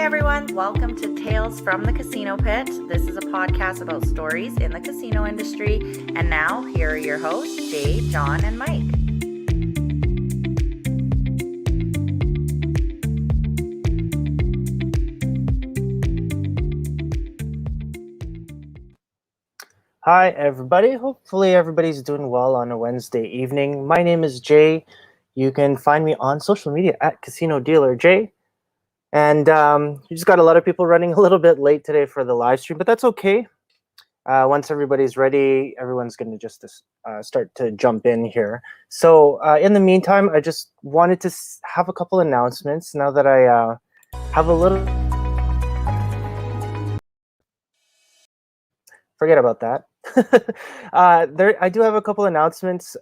everyone, welcome to Tales from the Casino Pit. This is a podcast about stories in the casino industry. And now, here are your hosts, Jay, John, and Mike. Hi, everybody. Hopefully everybody's doing well on a Wednesday evening. My name is Jay. You can find me on social media at Casino Dealer Jay. And you just got a lot of people running a little bit late today for the live stream, but that's okay. Once everybody's ready, everyone's going to just start to jump in here. So in the meantime, I just wanted to have a couple announcements now that I have a little... Forget about that. I do have a couple announcements.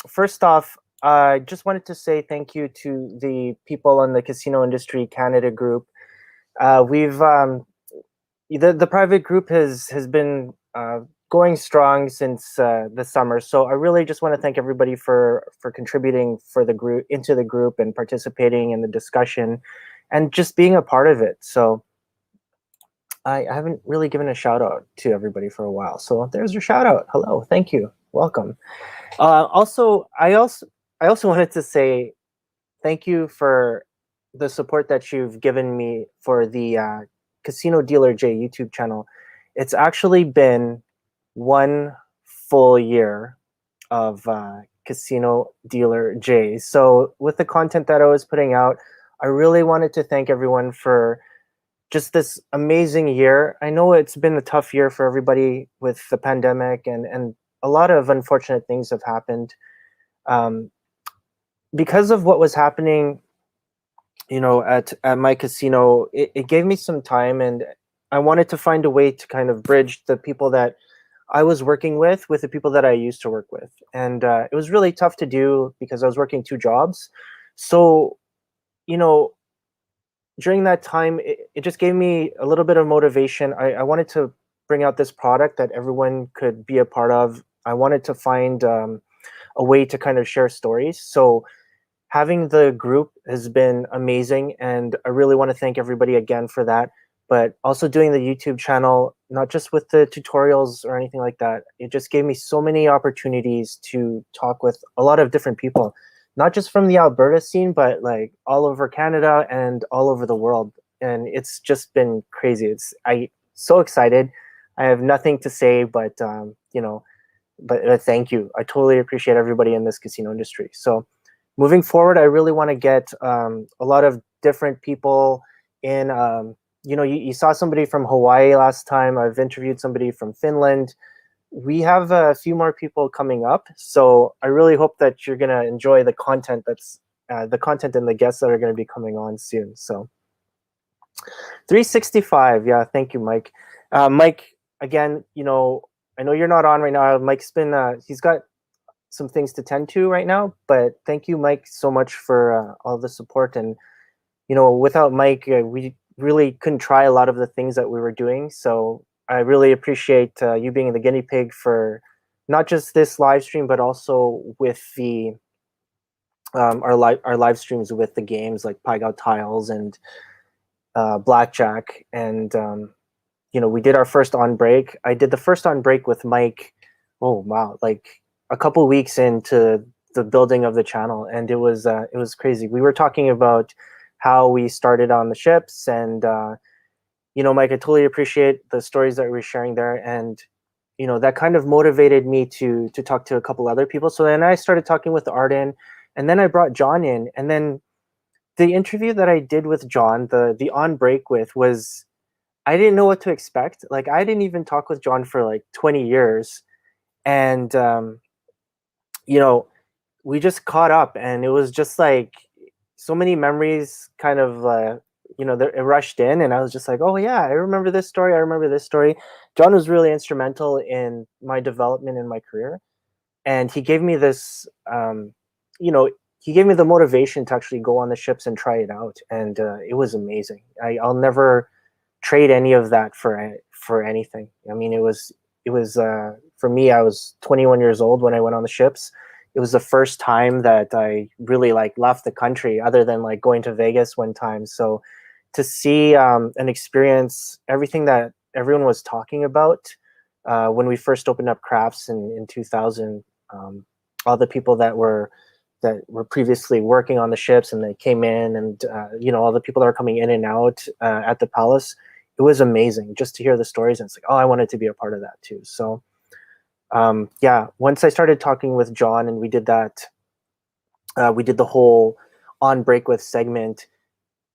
First off, I just wanted to say thank you to the people on the Casino Industry Canada group. The private group has been going strong since the summer. So I really just want to thank everybody for contributing into the group and participating in the discussion and just being a part of it. So I haven't really given a shout out to everybody for a while. So there's your shout out. Hello, thank you, welcome. I also wanted to say thank you for the support that you've given me for the Casino Dealer J YouTube channel. It's actually been 1 full year of Casino Dealer J. So with the content that I was putting out, I really wanted to thank everyone for just this amazing year. I know it's been a tough year for everybody with the pandemic and a lot of unfortunate things have happened. Because of what was happening, at my casino, it gave me some time, and I wanted to find a way to kind of bridge the people that I was working with the people that I used to work with. And it was really tough to do because I was working 2 jobs. So, during that time, it just gave me a little bit of motivation. I wanted to bring out this product that everyone could be a part of. I wanted to find a way to kind of share stories. So having the group has been amazing, and I really want to thank everybody again for that. But also doing the YouTube channel, not just with the tutorials or anything like that, it just gave me so many opportunities to talk with a lot of different people. Not just from the Alberta scene, but like all over Canada and all over the world. And it's just been crazy. I'm so excited. I have nothing to say, but thank you. I totally appreciate everybody in this casino industry. So moving forward, I really want to get a lot of different people in. You saw somebody from Hawaii last time. I've interviewed somebody from Finland. We have a few more people coming up, so I really hope that you're gonna enjoy the content and the guests that are going to be coming on soon. So 365, yeah, thank you, Mike. Mike, again, I know you're not on right now. Mike's been he's got some things to tend to right now, but thank you, Mike, so much for all the support. And without Mike, we really couldn't try a lot of the things that we were doing. So I really appreciate you being the guinea pig for not just this live stream, but also with the our live streams with the games like Pai Gow Tiles and Blackjack. And we did our first on break. I did the first on break with Mike. Oh wow, like a couple weeks into the building of the channel, and it was crazy. We were talking about how we started on the ships, and Mike, I totally appreciate the stories that we were sharing there, and that kind of motivated me to talk to a couple other people. So then I started talking with Arden, and then I brought John in, and then the interview that I did with John, the on break was, I didn't know what to expect. Like, I didn't even talk with John for like 20 years, and we just caught up, and it was just like so many memories kind of it rushed in, and I was just like, oh yeah, I remember this story. John was really instrumental in my development in my career, and he gave me this he gave me the motivation to actually go on the ships and try it out, and it was amazing. I'll never trade any of that for anything. I mean, it was for me, I was 21 years old when I went on the ships. It was the first time that I really left the country, other than going to Vegas one time. So to see and experience everything that everyone was talking about when we first opened up crafts in 2000. All the people that were previously working on the ships, and they came in, and all the people that are coming in and out at the palace. It was amazing just to hear the stories, and it's like, oh, I wanted to be a part of that too. So once I started talking with John, and we did that, we did the whole on break with segment.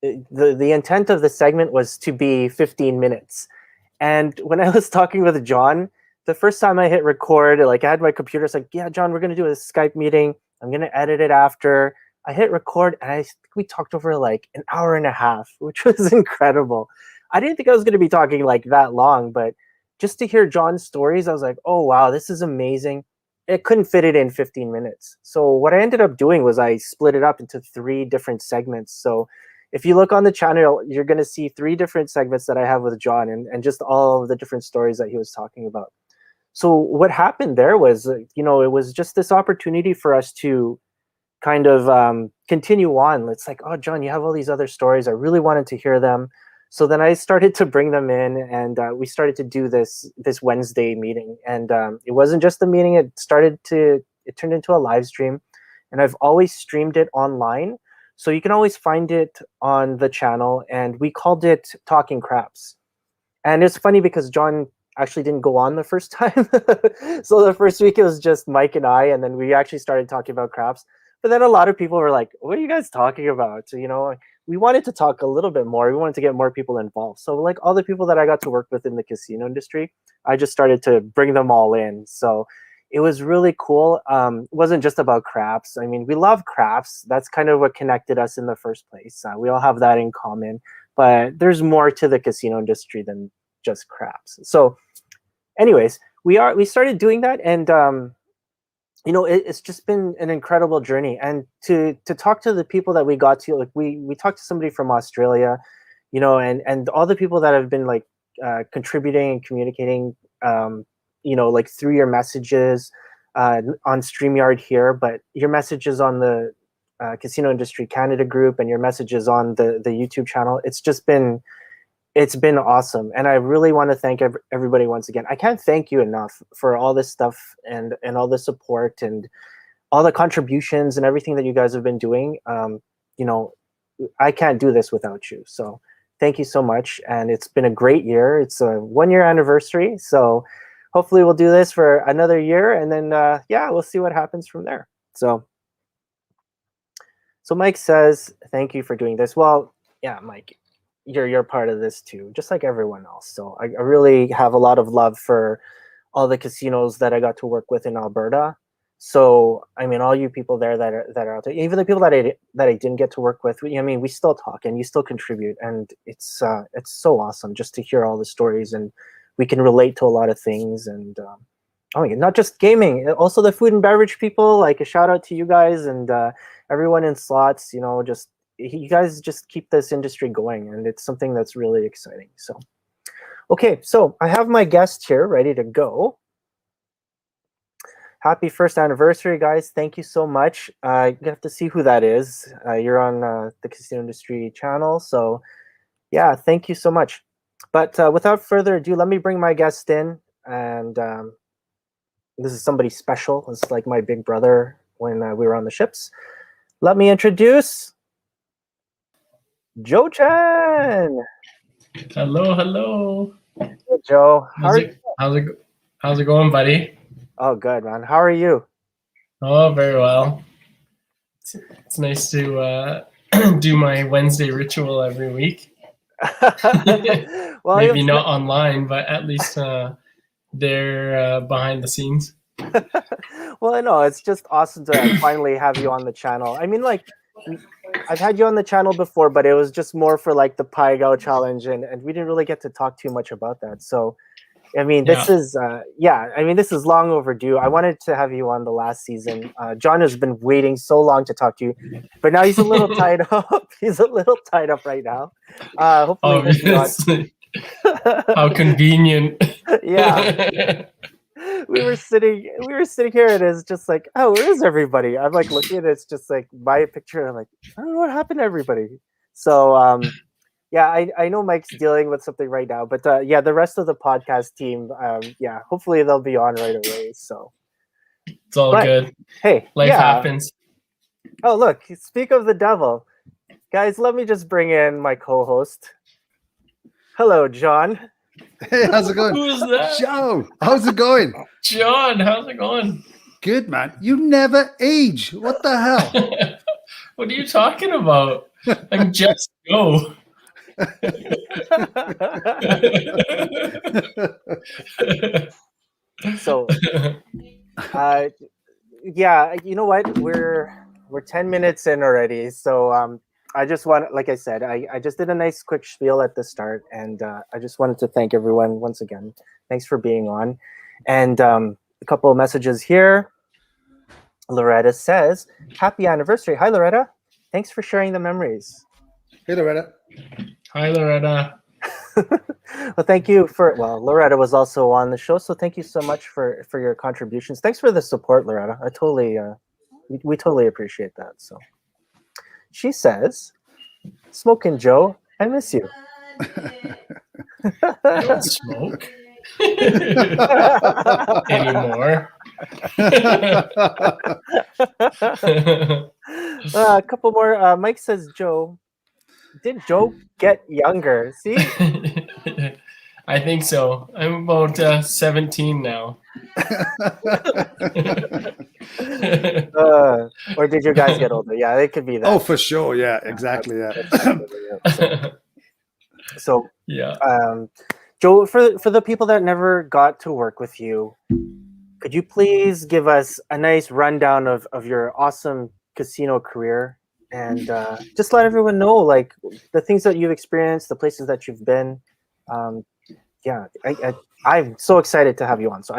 The intent of the segment was to be 15 minutes. And when I was talking with John, the first time I hit record, like I had my computer, it's like, yeah, John, we're going to do a Skype meeting. I'm going to edit it after. I hit record, and I think we talked over like an hour and a half, which was incredible. I didn't think I was going to be talking like that long, but just to hear John's stories, I was like, oh, wow, this is amazing. It couldn't fit it in 15 minutes. So what I ended up doing was I split it up into 3 different segments. So if you look on the channel, you're going to see 3 different segments that I have with John, and just all of the different stories that he was talking about. So what happened there was, it was just this opportunity for us to kind of continue on. It's like, oh, John, you have all these other stories. I really wanted to hear them. So then I started to bring them in, and we started to do this Wednesday meeting. And it wasn't just a meeting. It turned into a live stream, and I've always streamed it online. So you can always find it on the channel, and we called it Talking Craps. And it's funny because John actually didn't go on the first time. So the first week it was just Mike and I, and then we actually started talking about craps. But then a lot of people were like, what are you guys talking about? So, we wanted to talk a little bit more. We wanted to get more people involved. So like all the people that I got to work with in the casino industry, I just started to bring them all in. So it was really cool. It wasn't just about craps. I mean, we love craps. That's kind of what connected us in the first place. We all have that in common. But there's more to the casino industry than just craps. So anyways, we started doing that, and it's just been an incredible journey. And to talk to the people that we got to, like we talked to somebody from Australia, and all the people that have been like contributing and communicating, like through your messages on StreamYard here, but your messages on the Casino Industry Canada group, and your messages on the YouTube channel. It's been awesome, and I really want to thank everybody once again. I can't thank you enough for all this stuff and all the support and all the contributions and everything that you guys have been doing. I can't do this without you. So thank you so much, and it's been a great year. It's a 1-year anniversary, so hopefully we'll do this for another year, and then we'll see what happens from there. So Mike says, thank you for doing this. Well, yeah, Mike, you're part of this too, just like everyone else. So I really have a lot of love for all the casinos that I got to work with in Alberta. So I mean, all you people there that are out there, even the people that I didn't get to work with, we still talk and you still contribute, and it's so awesome just to hear all the stories, and we can relate to a lot of things. And not just gaming, also the food and beverage people. Like a shout out to you guys and everyone in slots. You guys just keep this industry going, and it's something that's really exciting. So, okay, so I have my guest here ready to go. Happy first anniversary, guys. Thank you so much. You have to see who that is. You're on the Casino Industry channel. So, yeah, thank you so much. But without further ado, let me bring my guest in. And this is somebody special. It's like my big brother when we were on the ships. Let me introduce Joe Chan. Hello. Hey, Joe. How's it going, buddy? Oh, good, man. How are you? Oh, very well. It's nice to do my Wednesday ritual every week. Well, maybe not online, but at least they're behind the scenes. Well, I know it's just awesome to finally have you on the channel. I mean, like, I've had you on the channel before, but it was just more for like the Pai Gao challenge, and we didn't really get to talk too much about that. So, I mean, this is this is long overdue. I wanted to have you on the last season. John has been waiting so long to talk to you, but now he's a little tied up. He's a little tied up right now. Hopefully, obviously. How convenient. Yeah. we were sitting here, and it's just like, oh, where is everybody? I'm like looking at it, it's just like my picture, and I'm like, I don't know what happened to everybody. So Yeah, I know Mike's dealing with something right now, but yeah, the rest of the podcast team, yeah, hopefully they'll be on right away. So It's all but, good. hey, Life yeah. happens. Oh, look, speak of the devil. Guys, let me just bring in my co-host. Hello, John. Hey, how's it going? Who's that? Joe, how's it going? John, how's it going? Good, man. You never age. What the hell? What are you talking about? I'm just Joe. So, yeah, you know what? We're 10 minutes in already. So I just want, like I said, I just did a nice quick spiel at the start, and I just wanted to thank everyone once again. Thanks for being on. And a couple of messages here. Loretta says, happy anniversary. Hi, Loretta. Thanks for sharing the memories. Hey, Loretta. Hi, Loretta. Well, thank you Loretta was also on the show, so thank you so much for your contributions. Thanks for the support, Loretta. I totally we totally appreciate that. So she says, Smokin' Joe, I miss you. I don't smoke anymore. A couple more. Mike says, Joe, did Joe get younger? See? I think so. I'm about 17 now. Or did you guys get older? Yeah, it could be that. Oh, for sure. Yeah, exactly. Yeah. So yeah. Joe, for the people that never got to work with you, could you please give us a nice rundown of your awesome casino career, and just let everyone know, like, the things that you've experienced, the places that you've been. Yeah, I'm so excited to have you on. So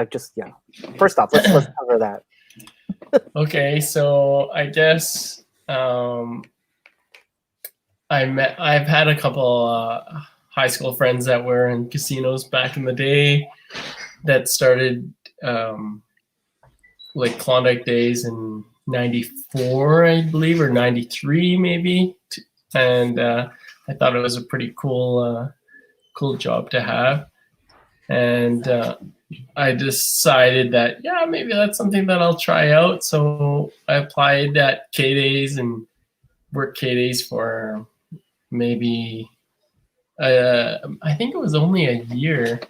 first off, let's cover that. Okay, so I guess I've had a couple high school friends that were in casinos back in the day that started like Klondike days in '94, I believe, or '93 maybe, and I thought it was a pretty cool job to have, and I decided that maybe that's something that I'll try out. So I applied at K Days and worked K Days for maybe I think it was only a year.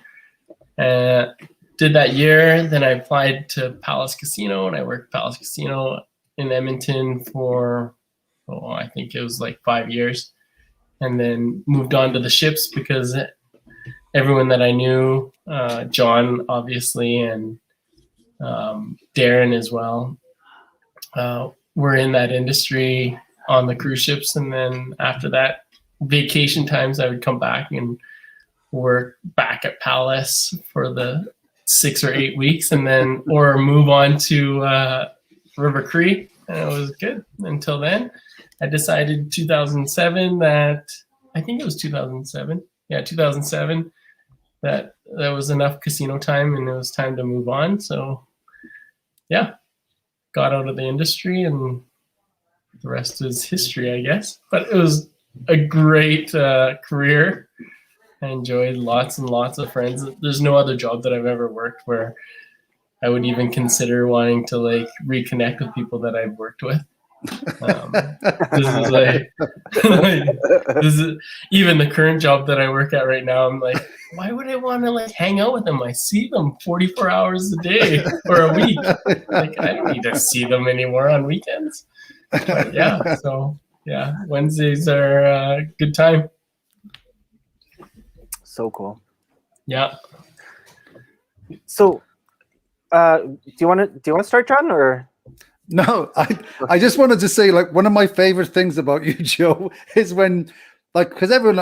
Did that year, then I applied to Palace Casino, and I worked Palace Casino in Edmonton for I think it was like 5 years, and then moved on to the ships because everyone that I knew, John obviously, and Darren as well, were in that industry on the cruise ships. And then after that, vacation times, I would come back and work back at Palace for the 6 or 8 weeks, and then or move on to River Cree, and it was good until then. I decided 2007 that I think it was 2007. Yeah, 2007. That was enough casino time, and it was time to move on. So, yeah, got out of the industry, and the rest is history, I guess. But it was a great career. I enjoyed lots and lots of friends. There's no other job that I've ever worked where I would even consider wanting to like reconnect with people that I've worked with. This is like this is even the current job that I work at right now. I'm like, why would I want to like hang out with them? I see them 44 hours a day or a week. Like, I don't need to see them anymore on weekends. But yeah, so yeah, Wednesdays are a good time. So cool. Yeah. So, do you want to start, John, or? No, I just wanted to say, like, one of my favorite things about you, Joe, is when, like, because everyone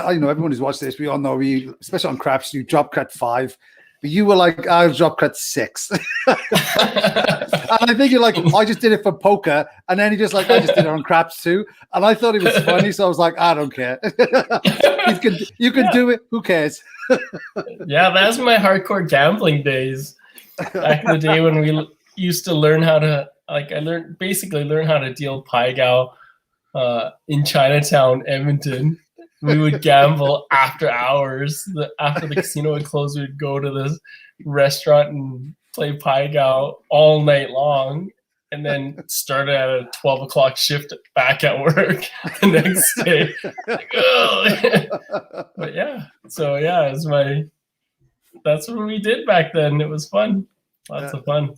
who's watched this, we all know especially on craps, you drop cut 5, but you were like, I'll drop cut 6. And I think you're like, I just did it for poker, and then he just like, I just did it on craps too, and I thought it was funny, so I was like, I don't care. You can do it. Who cares? Yeah, that's my hardcore gambling days. Back in the day when we used to learn how to. Like, I learned how to deal Pai Gow in Chinatown, Edmonton. we would gamble after hours. After the casino would close, we'd go to this restaurant and play Pai Gow all night long, and then start at a 12 o'clock shift back at work the next day. Like, but yeah, so yeah, that's what we did back then. It was fun, lots of fun.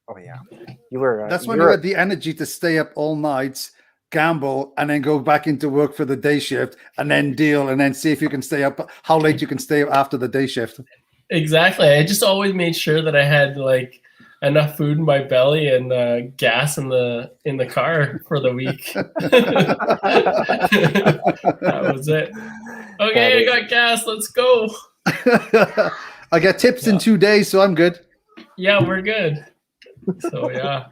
Oh yeah, you were. That's when you had the energy to stay up all night, gamble, and then go back into work for the day shift, and then deal, and then see if you can stay up. How late you can stay up after the day shift? Exactly. I just always made sure that I had like enough food in my belly and gas in the car for the week. That was it. Okay, I got gas. Let's go. I get tips in 2 days, so I'm good. Yeah, we're good. So yeah,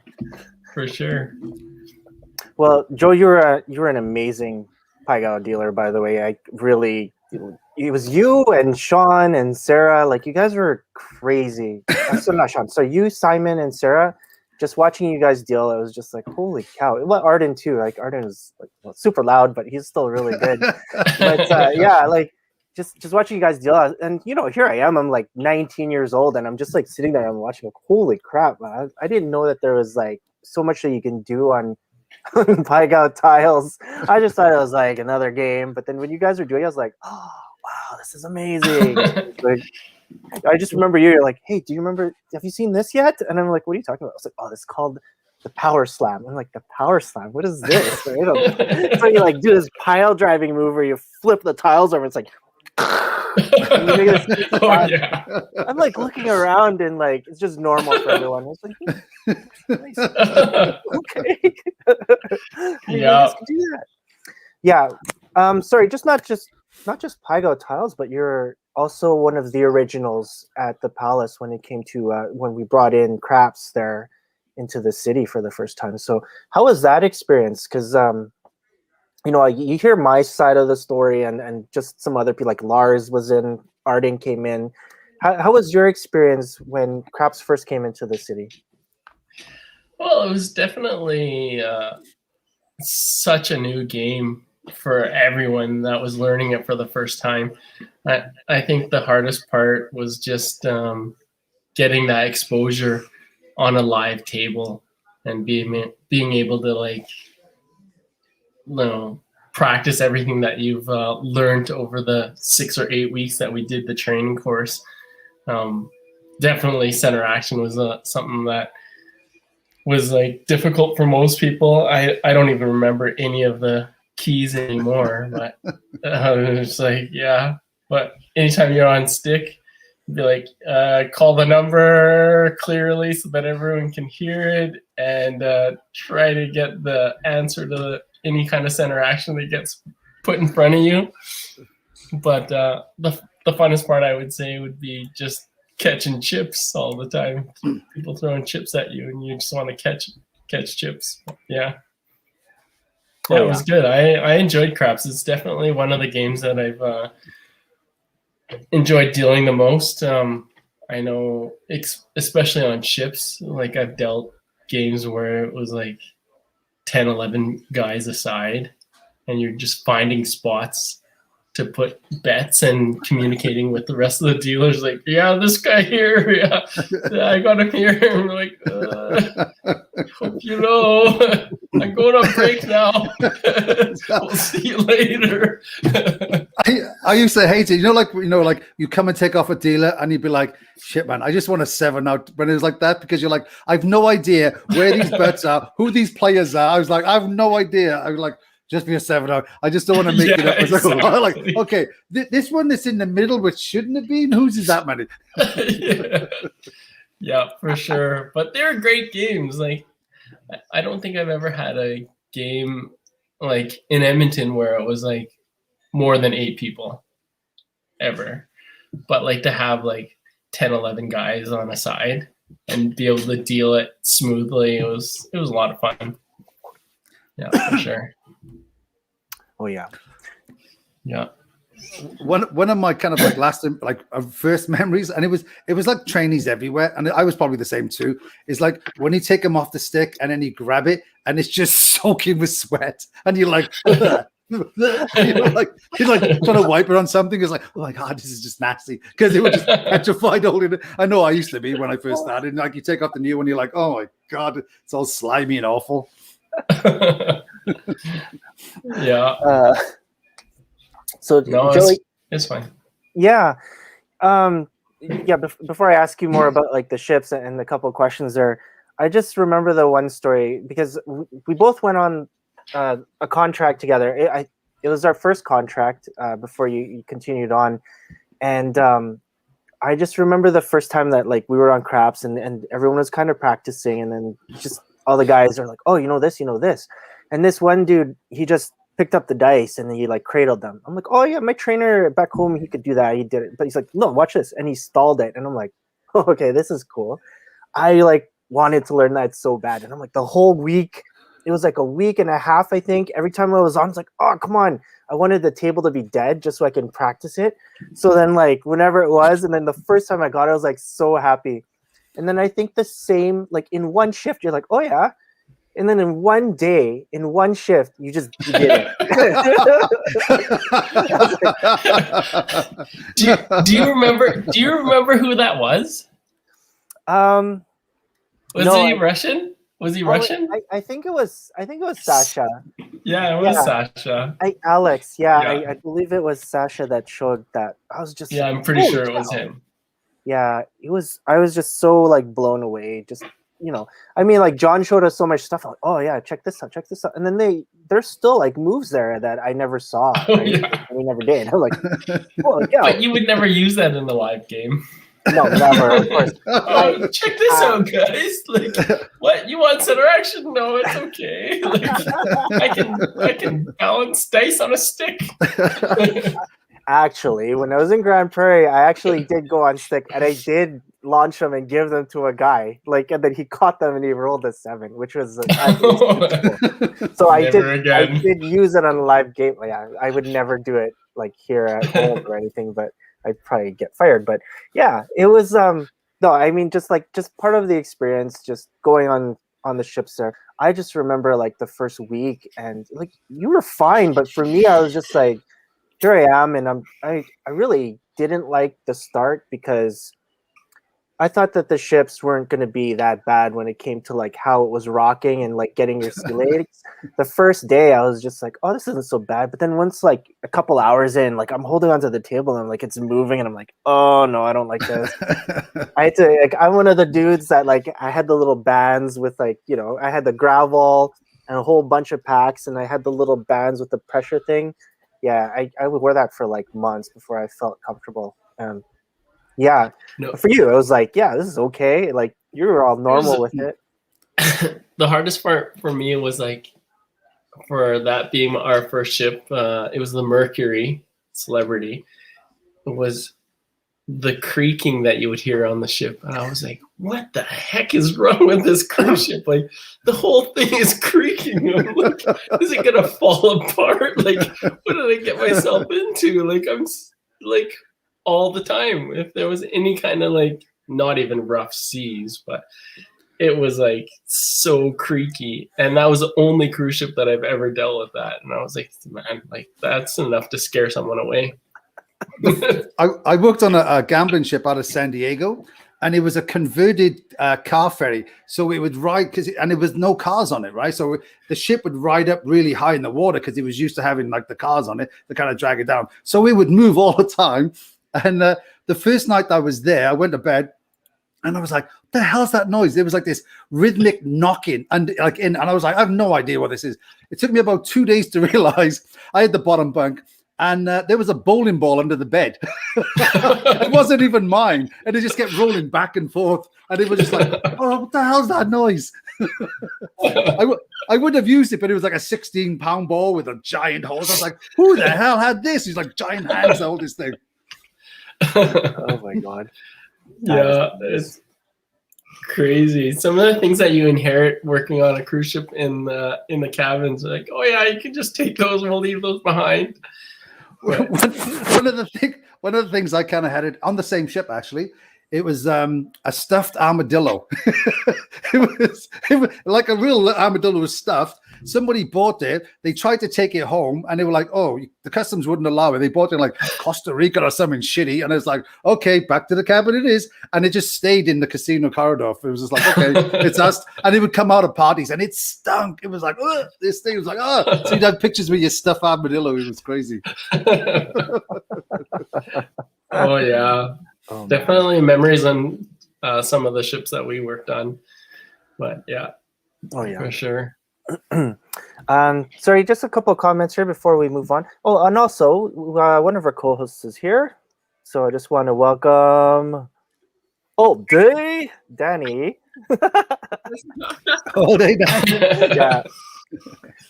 for sure. Well, Joe, you're an amazing Pai Gow dealer, by the way. It was you and Sean and Sarah. Like, you guys were crazy. So not Sean. So you, Simon, and Sarah. Just watching you guys deal, it was just like, holy cow. Well, Arden too. Like, Arden is like, super loud, but he's still really good. But yeah, like just watching you guys deal, and here I am. I'm like 19 years old, and I'm just like sitting there. I'm watching. Like, holy crap, man! I didn't know that there was like so much that you can do on Pai Gow tiles. I just thought it was like another game. But then when you guys were doing it, I was like, oh wow, this is amazing. Like, I just remember you're like, hey, do you remember? Have you seen this yet? And I'm like, what are you talking about? I was like, oh, it's called the power slam. I'm like, the power slam? What is this? So you like do this pile driving move where you flip the tiles over. It's like, yeah. I'm like looking around and like it's just normal for everyone. I was like, nice. Okay. Yeah. Do that. Yeah. Sorry, not just Pai Gow tiles, but you're also one of the originals at the Palace when it came to when we brought in craps there into the city for the first time. So how was that experience? Because you hear my side of the story and just some other people, like Lars was in, Arden came in. How was your experience when craps first came into the city? Well, it was definitely such a new game for everyone that was learning it for the first time. I think the hardest part was just getting that exposure on a live table and being able to practice everything that you've learned over the 6 or 8 weeks that we did the training course. Definitely center action was something that was like difficult for most people. I don't even remember any of the keys anymore, but it's like, yeah. But anytime you're on stick, you'd be like, call the number clearly so that everyone can hear it, and try to get the answer to any kind of center action that gets put in front of you. But the funnest part, I would say, would be just catching chips all the time. People throwing chips at you, and you just want to catch chips. Yeah. Yeah, it was good. I enjoyed craps. It's definitely one of the games that I've enjoyed dealing the most. I know, especially on ships, like I've dealt games where it was like 10, 11 guys aside, and you're just finding spots to put bets and communicating with the rest of the dealers. Like, yeah, this guy here, yeah I got him here. And we're like, hope you know, I'm going on break now. We'll see you later. I used to hate it. Like you come and take off a dealer and you'd be like, shit, man, I just want a 7 out. When it was like that, because you're like, I've no idea where these bets are, who these players are. I was like, I have no idea. I was like, just be a 7 out. I just don't want to make it up. Exactly. Like, okay, this one that's in the middle, which shouldn't have been. Whose is that many? Yeah, for sure. But they're great games. Like, I don't think I've ever had a game like in Edmonton where it was like more than 8 people ever. But like to have like 10, 11 guys on a side and be able to deal it smoothly, it was a lot of fun. Yeah, for sure. Oh yeah. Yeah. One of my kind of like last first memories, and it was like trainees everywhere, and I was probably the same too, is like when you take them off the stick and then you grab it and it's just soaking with sweat and you're like, like he's like trying to wipe it on something. It's like, oh my god, this is just nasty because they were just petrified holding it. I know I used to be when I first started. And like you take off the new one, you're like, oh my god, it's all slimy and awful. Yeah. So No, Joey, it's fine. yeah, before I ask you more about like the ships and the couple of questions there, I just remember the one story because we both went on a contract together. It was our first contract before you continued on, and I just remember the first time that like we were on craps and everyone was kind of practicing, and then just all the guys are like, oh, you know this, and this one dude, he just picked up the dice and he like cradled them. I'm like, oh yeah, my trainer back home, he could do that, he did it, but he's like, no, watch this, and he stalled it, and I'm like, oh, okay, this is cool. I like wanted to learn that so bad, and I'm like, the whole week, it was like a week and a half, I think. Every time I was on, it's like, oh, come on. I wanted the table to be dead just so I can practice it. So then, like, whenever it was, and then the first time I got it, I was like so happy. And then I think the same, like in one shift, you're like, oh yeah. And then in one day, in one shift, you just did it. Do you remember who that was? No, he Russian? Was he Russian? I think it was Sasha. Yeah, it was Sasha. Alex. I believe it was Sasha that showed that. I was just I'm pretty sure it was him. Yeah, it was. I was just so like blown away. Just I mean, like John showed us so much stuff. I'm like, oh yeah, check this out, and then there's still like moves there that I never saw. Oh, right? yeah. We never did. I'm like, oh yeah. But you would never use that in the live game. No, never. Of course. Oh, check this out, guys! Like, what, you want center action? No, it's okay. Like, I can balance dice on a stick. Actually, when I was in Grand Prairie, I actually did go on stick, and I did launch them and give them to a guy. Like, and then he caught them and he rolled a 7, which was cool. So I did use it on a live game. Yeah, I would never do it like here at home or anything, but I'd probably get fired. But yeah, it was no, I mean just part of the experience, just going on the ships there. I just remember like the first week, and like you were fine, but for me, I was just like, here I am, and I really didn't like the start because I thought that the ships weren't going to be that bad when it came to like how it was rocking and like getting your sea legs. The first day I was just like, oh, this isn't so bad. But then once like a couple hours in, like I'm holding onto the table and like it's moving and I'm like, oh no, I don't like this. I had to I'm one of the dudes that like I had the little bands with like, I had the gravel and a whole bunch of packs, and I had the little bands with the pressure thing. Yeah, I would wear that for like months before I felt comfortable. Yeah, no. For you, it was like, yeah, this is okay. Like you were all normal with it. The hardest part for me was like, for that being our first ship, it was the Mercury Celebrity. It was the creaking that you would hear on the ship, and I was like, what the heck is wrong with this cruise ship? Like the whole thing is creaking. I'm like, is it gonna fall apart? Like, what did I get myself into? Like, I'm like, all the time, if there was any kind of like, not even rough seas, but it was like so creaky, and that was the only cruise ship that I've ever dealt with that. And I was like, man, like that's enough to scare someone away. I worked on a gambling ship out of San Diego, and it was a converted car ferry. So it would ride and it was no cars on it, right? So the ship would ride up really high in the water because it was used to having like the cars on it to kind of drag it down. So it would move all the time. And the first night I was there, I went to bed, and I was like, what the hell's that noise? There was like this rhythmic knocking, and I was like, I have no idea what this is. It took me about 2 days to realize I had the bottom bunk, and there was a bowling ball under the bed. It wasn't even mine, and it just kept rolling back and forth, and it was just like, oh, what the hell's that noise? I would have used it, but it was like a 16-pound ball with a giant hose. I was like, who the hell had this? He's like, giant hands hold this thing. Oh my god. Yeah, it's crazy. Some of the things that you inherit working on a cruise ship in the cabins, like, oh yeah, you can just take those and we'll leave those behind. One of the things I kind of had it on the same ship, actually. It was a stuffed armadillo. it was like a real armadillo was stuffed, somebody bought it. They tried to take it home, and they were like, "Oh, the customs wouldn't allow it." They bought it in like Costa Rica or something shitty, and it's like, "Okay, back to the cabin it is." And it just stayed in the casino corridor. It was just like, "Okay, it's us." And it would come out of parties, and it stunk. It was like, "Ugh," this thing was like, "Oh." So you'd have pictures with your stuffed armadillo. It was crazy. Oh yeah, definitely memories on some of the ships that we worked on. But yeah, for sure. Sorry, just a couple of comments here before we move on. Oh, and also one of our co-hosts is here, so I just want to welcome Danny. Oh, they died. Yeah.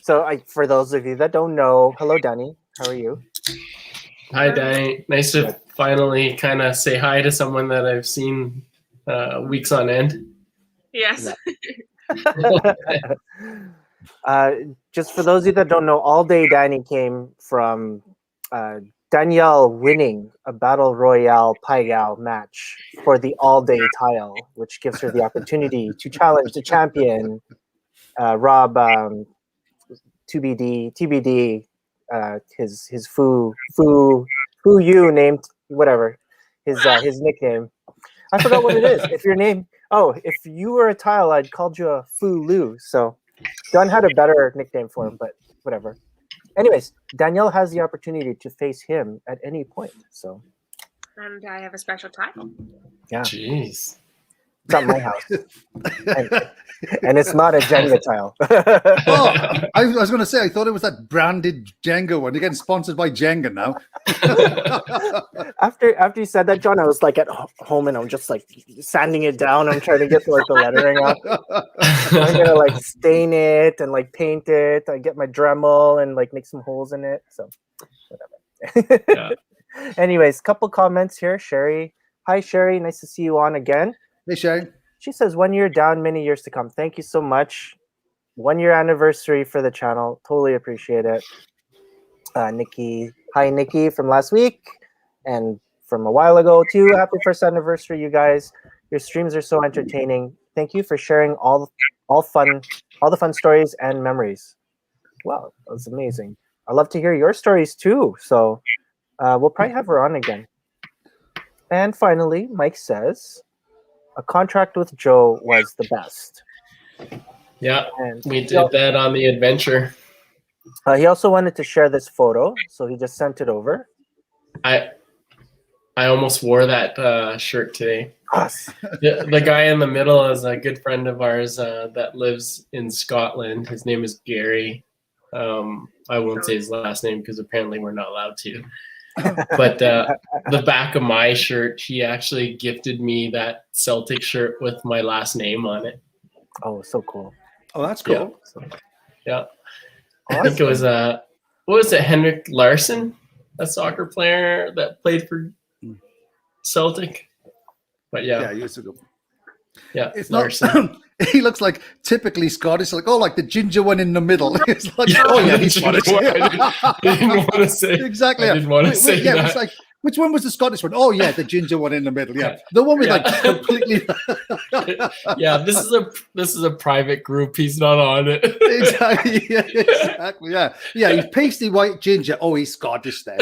So for those of you that don't know, hello, Danny. How are you? Hi, Danny. Nice to finally kind of say hi to someone that I've seen weeks on end. Yes. Just for those of you that don't know, All Day Danny came from Danielle winning a Battle Royale Paigal match for the All Day tile, which gives her the opportunity to challenge the champion, Rob TBD, his Fu you named whatever his nickname. I forgot what it is. If you were a tile, I'd called you a Fu Lu. So Don had a better nickname for him, but whatever. Anyways, Danielle has the opportunity to face him at any point. So, and I have a special title. Yeah. Jeez. It's at my house. and it's not a Jenga tile. Oh, I was going to say, I thought it was that branded Jenga one. They're getting sponsored by Jenga now. After you said that, John, I was like at home and I'm just like sanding it down. I'm trying to get like the lettering out. I'm gonna like stain it and like paint it. I get my Dremel and like make some holes in it. So whatever. Yeah. Anyways, couple comments here. Sherry. Hi, Sherry. Nice to see you on again. Hey, Sherry. She says 1 year down, many years to come. Thank you so much. 1 year anniversary for the channel. Totally appreciate it. Nikki. Hi, Nikki from last week and from a while ago too. Happy first anniversary, you guys. Your streams are so entertaining. Thank you for sharing all the fun stories and memories. Wow, that was amazing. I love to hear your stories too. So we'll probably have her on again. And finally, Mike says, a contract with Joe was the best. Yeah, and we did that on the adventure. He also wanted to share this photo, so he just sent it over. I almost wore that shirt today. Us. The guy in the middle is a good friend of ours that lives in Scotland. His name is Gary. I won't say his last name because apparently we're not allowed to. But the back of my shirt, he actually gifted me that Celtic shirt with my last name on it. Oh, so cool. Oh, that's cool. Yeah. Awesome. I think it was what was it, Henrik Larsson, a soccer player that played for Celtic. But yeah, years ago. Yeah, it's Larsson. not. He looks like typically Scottish, like the ginger one in the middle. It's like, he's Scottish. I didn't want to say exactly. I didn't want to say that. It's like, which one was the Scottish one? Oh yeah, the ginger one in the middle. Yeah, the one with like completely. Yeah, this is a private group. He's not on it. Exactly. Yeah, exactly. Yeah. He's pasty white ginger. Oh, he's Scottish then.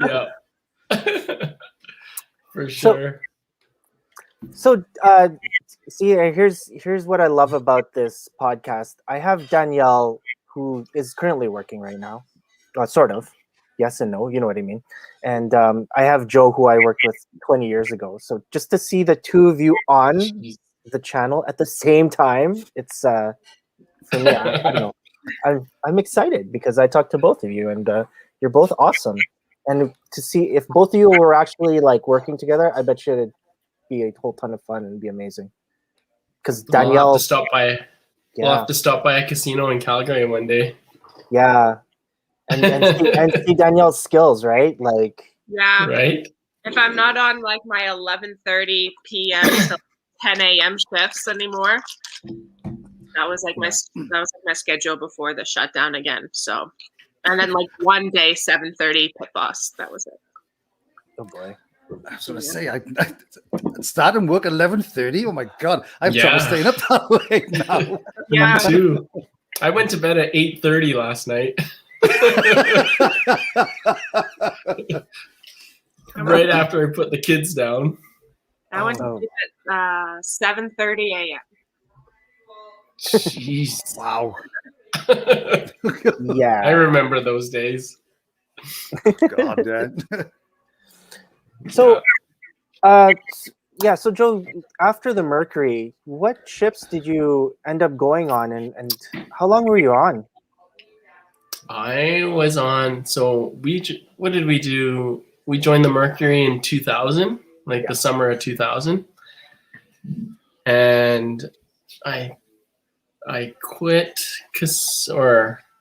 Yeah. For sure. So, see, here's what I love about this podcast. I have Danielle, who is currently working right now, sort of, yes and no, you know what I mean. And I have Joe, who I worked with 20 years ago. So just to see the two of you on the channel at the same time, it's for me. I don't know. I'm excited because I talked to both of you, and you're both awesome. And to see if both of you were actually like working together, I bet you it'd be a whole ton of fun and be amazing. Because Danielle, we'll have to stop by. Yeah. We'll have to stop by a casino in Calgary one day. Yeah, and see Danielle's skills, right? Like, yeah, right. If I'm not on like my 11:30 p.m. to 10 a.m. shifts anymore, that was like my schedule before the shutdown again. So, and then like one day 7:30 pit boss. That was it. Oh boy. I was going to say, I start and work at 11:30. Oh my God, I have trouble staying up that late now. Yeah. Me too. I went to bed at 8:30 last night. Right after I put the kids down. I went to sleep at 7:30 a.m. Jeez. Wow. Yeah. I remember those days. God, man. So, so Joe, after the Mercury, what ships did you end up going on, and how long were you on? I was on. So what did we do? We joined the Mercury in 2000, like the summer of 2000, and I quit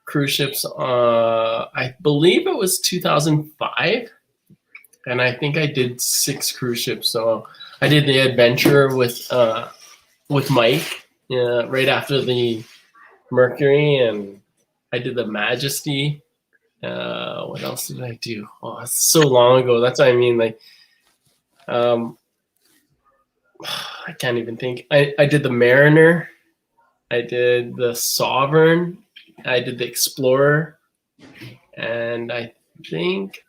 cruise ships. I believe it was 2005. And I think I did 6 cruise ships. So I did the Adventure with Mike right after the Mercury, and I did the Majesty. What else did I do? Oh, it's so long ago. That's what I mean. Like, I can't even think. I did the Mariner. I did the Sovereign. I did the Explorer, and I think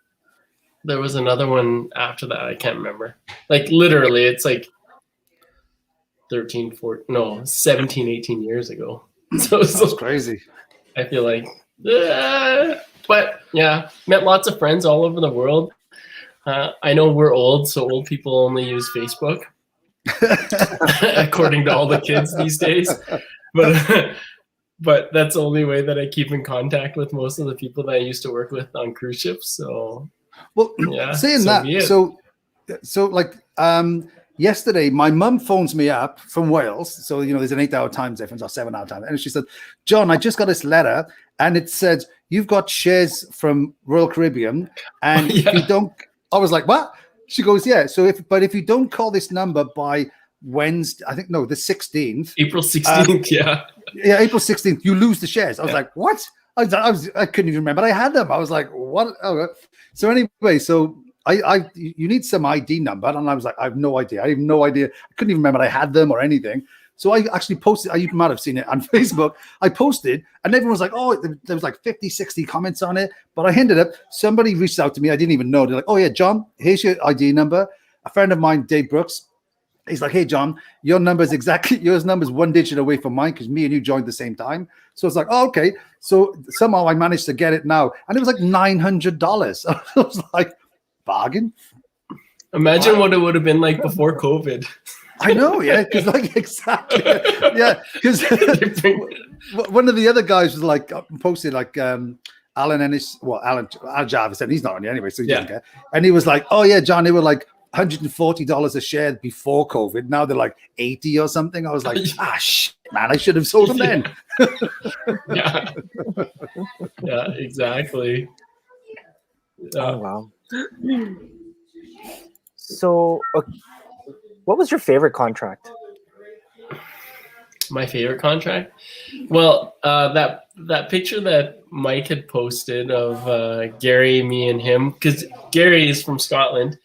there was another one after that. I can't remember. Like literally, it's like 17, 18 years ago. So That's crazy. I feel like, but yeah, met lots of friends all over the world. I know we're old, so old people only use Facebook, according to all the kids these days. But that's the only way that I keep in contact with most of the people that I used to work with on cruise ships. So. Well, yeah, saying that, so like yesterday, my mum phones me up from Wales. So, there's an 8-hour time difference or 7-hour time. And she said, John, I just got this letter and it said, you've got shares from Royal Caribbean. And if you don't, I was like, what? She goes, yeah. So if you don't call this number by Wednesday, I think, no, the 16th. April 16th, Yeah, April 16th, you lose the shares. I was like, what? I couldn't even remember I had them. I was like, what? Oh, so anyway, you need some ID number, and I was like, I have no idea. I have no idea. I couldn't even remember I had them or anything. So I actually posted. You might have seen it on Facebook. I posted, and everyone was like, oh, there was like 50, 60 comments on it. But I ended up, somebody reached out to me. I didn't even know. They're like, oh yeah, John, here's your ID number. A friend of mine, Dave Brooks, he's like, hey, John, your number's one digit away from mine because me and you joined the same time. So it's like, oh, okay. So somehow I managed to get it now. And it was like $900. I was like, bargain. Imagine what it would have been like before COVID. I know, yeah. Because like, exactly. Yeah. Because one of the other guys was like, posted like, Alan Jarvis, and he's not on it anyway, so he doesn't care. And he was like, oh yeah, John, they were like $140 a share before COVID. Now they're like 80 or something. I was like, shit, man, I should have sold them then. Yeah, exactly. Oh wow. So, what was your favorite contract? My favorite contract? Well, that picture that Mike had posted of Gary, me, and him, because Gary is from Scotland.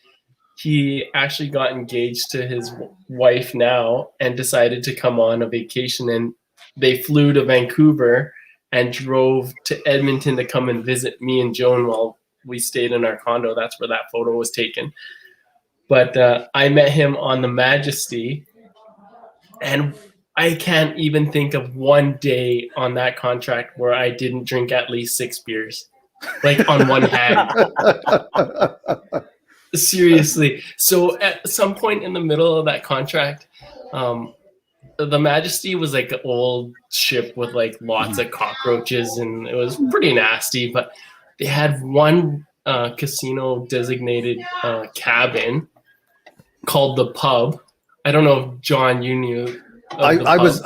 He actually got engaged to his wife now and decided to come on a vacation, and they flew to Vancouver and drove to Edmonton to come and visit me and Joan while we stayed in our condo. That's where that photo was taken. But I met him on the Majesty, and I can't even think of one day on that contract where I didn't drink at least 6 beers, like on one hand. Seriously. So at some point in the middle of that contract, the Majesty was like an old ship with like lots of cockroaches, and it was pretty nasty, but they had one casino designated cabin called the Pub. I don't know if John, you knew. I was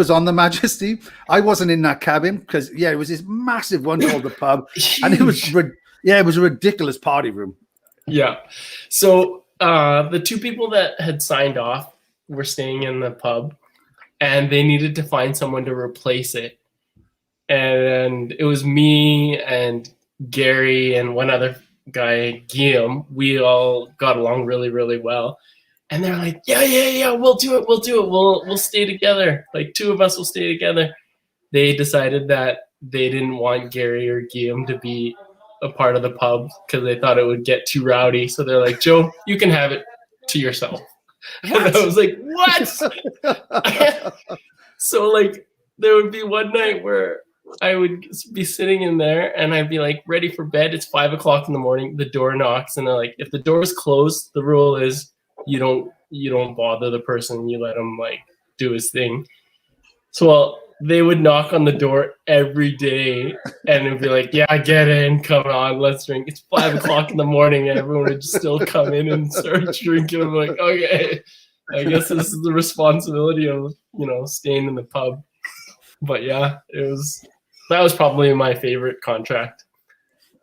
on the Majesty. I wasn't in that cabin because it was this massive one called the Pub. And it was a ridiculous party room. Yeah. So the 2 people that had signed off were staying in the Pub, and they needed to find someone to replace it. And it was me and Gary and one other guy Guillaume, we all got along really, really well. And they're like, yeah, we'll do it. We'll stay together. Like 2 of us will stay together. They decided that they didn't want Gary or Guillaume to be a part of the pub because they thought it would get too rowdy. So they're like, Joe, you can have it to yourself. And I was like, what? So like there would be one night where I would be sitting in there and I'd be like ready for bed. It's 5 o'clock in the morning. The door knocks and they're like, if the door is closed, the rule is you don't bother the person. You let him like do his thing. So they would knock on the door every day and it'd be like, yeah, get in, come on, let's drink. It's 5 o'clock in the morning and everyone would just still come in and start drinking. I'm like, okay, I guess this is the responsibility of, staying in the pub. But yeah, that was probably my favorite contract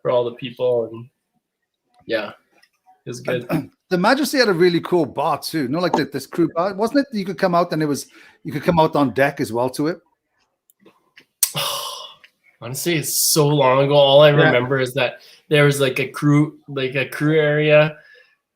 for all the people. And yeah, it was good. The Majesty had a really cool bar too. Like this crew bar, wasn't it? You could come out and you could come out on deck as well to it. Honestly, it's so long ago. All I remember is that there was like a crew area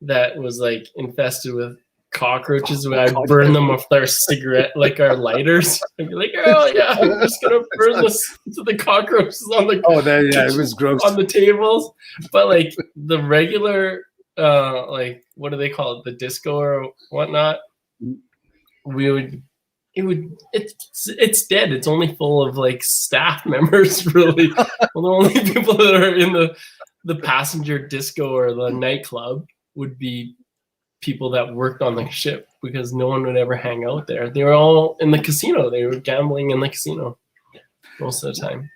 that was like infested with cockroaches. I'd burn them with our cigarette, like our lighters. I'd be like, oh yeah, I'm just gonna burn this to the cockroaches on the it was gross on the tables. But like the regular like what do they call it, the disco or whatnot, it's dead. It's only full of like staff members, really. Well, the only people that are in the passenger disco or the nightclub would be people that worked on the ship, because no one would ever hang out there. They were all in the casino. They were gambling in the casino most of the time.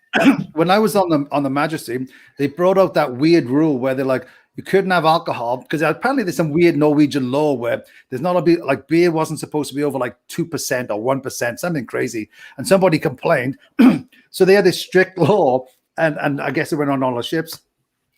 When I was on the Majesty, they brought out that weird rule where they're like, you couldn't have alcohol, because apparently there's some weird Norwegian law where there's not a bit like beer wasn't supposed to be over like 2% or 1%, something crazy. And somebody complained. So they had this strict law, and I guess it went on all the ships.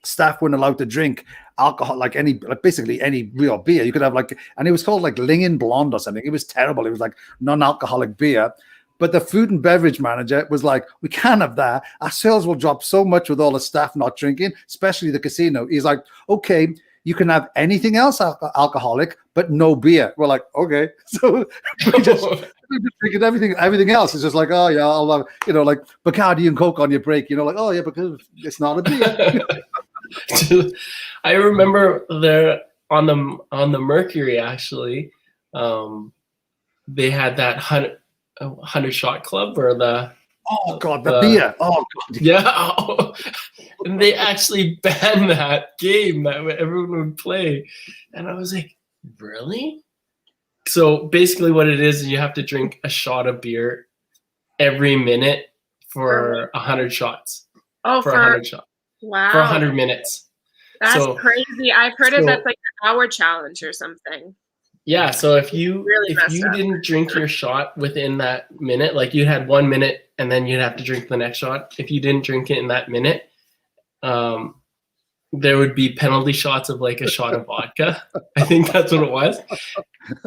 Staff weren't allowed to drink alcohol, like basically any real beer. You could have and it was called like Lingen Blonde or something. It was terrible. It was like non-alcoholic beer. But the food and beverage manager was like, we can't have that. Our sales will drop so much with all the staff not drinking, especially the casino. He's like, okay, you can have anything else alcoholic, but no beer. We're like, okay. So we're just drinking everything else. It's just like, oh yeah, I'll have, like Bacardi and Coke on your break. Like, oh yeah, because it's not a beer. I remember there on the Mercury, actually, they had that 100 shot club or the beer. Oh God. Yeah. And they actually banned that game that everyone would play. And I was like, really? So basically what it is you have to drink a shot of beer every minute for 100 shots. Oh, for 100 shots. Wow. For 100 minutes. That's crazy. I've heard that's like an hour challenge or something. Yeah, so if you didn't drink your shot within that minute, like you had 1 minute and then you'd have to drink the next shot. If you didn't drink it in that minute, there would be penalty shots of like a shot of vodka. I think that's what it was.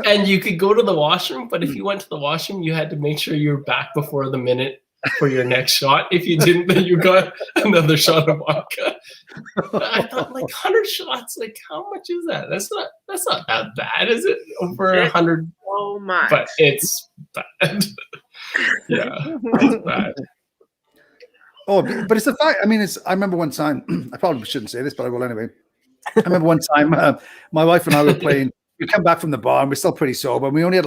And you could go to the washroom, but if you went to the washroom, you had to make sure you were back before the minute for your next shot. If you didn't, then you got another shot of vodka. But I thought, like 100 shots, like how much is that? That's not that bad, is it? Over 100. So much. But it's bad. Yeah, it's bad. Oh, but it's the fact. I mean, I remember one time. I probably shouldn't say this, but I will anyway. I remember one time my wife and I were playing. We come back from the bar and we're still pretty sober. And we only had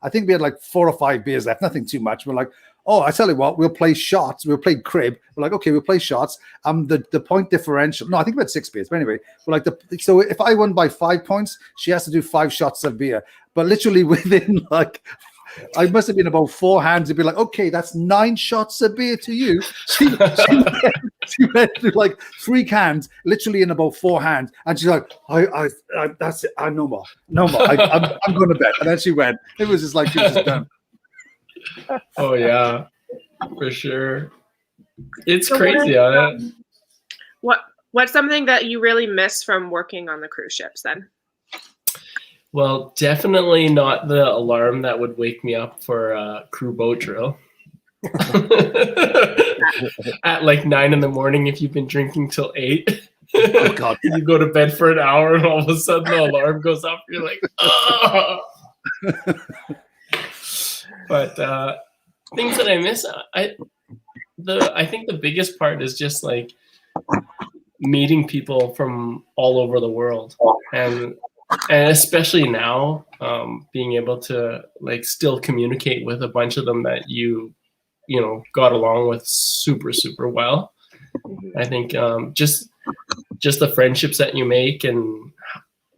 I think we had like 4 or 5 beers left, nothing too much. We're like, oh, I tell you what, we'll play shots. We'll play crib. We're like, okay, we'll play shots. The point differential. No, I think we had 6 beers. But anyway, we're like so if I won by 5 points, she has to do 5 shots of beer. But literally within I must have been about 4 hands. It'd be like, okay, that's 9 shots of beer to you. She went through like 3 cans, literally in about 4 hands, and she's like, I that's it. No more. I'm going to bed. And then she went. It was just like she was just done. Oh yeah, for sure. It's So crazy. What's something that you really miss from working on the cruise ships then? Well, definitely not the alarm that would wake me up for a crew boat drill at like 9 in the morning if you've been drinking till 8. Oh God! You go to bed for an hour, and all of a sudden the alarm goes off. You're like, oh. But things that I miss, I think the biggest part is just like meeting people from all over the world, and especially now, being able to like still communicate with a bunch of them that you got along with super well. I think just the friendships that you make, and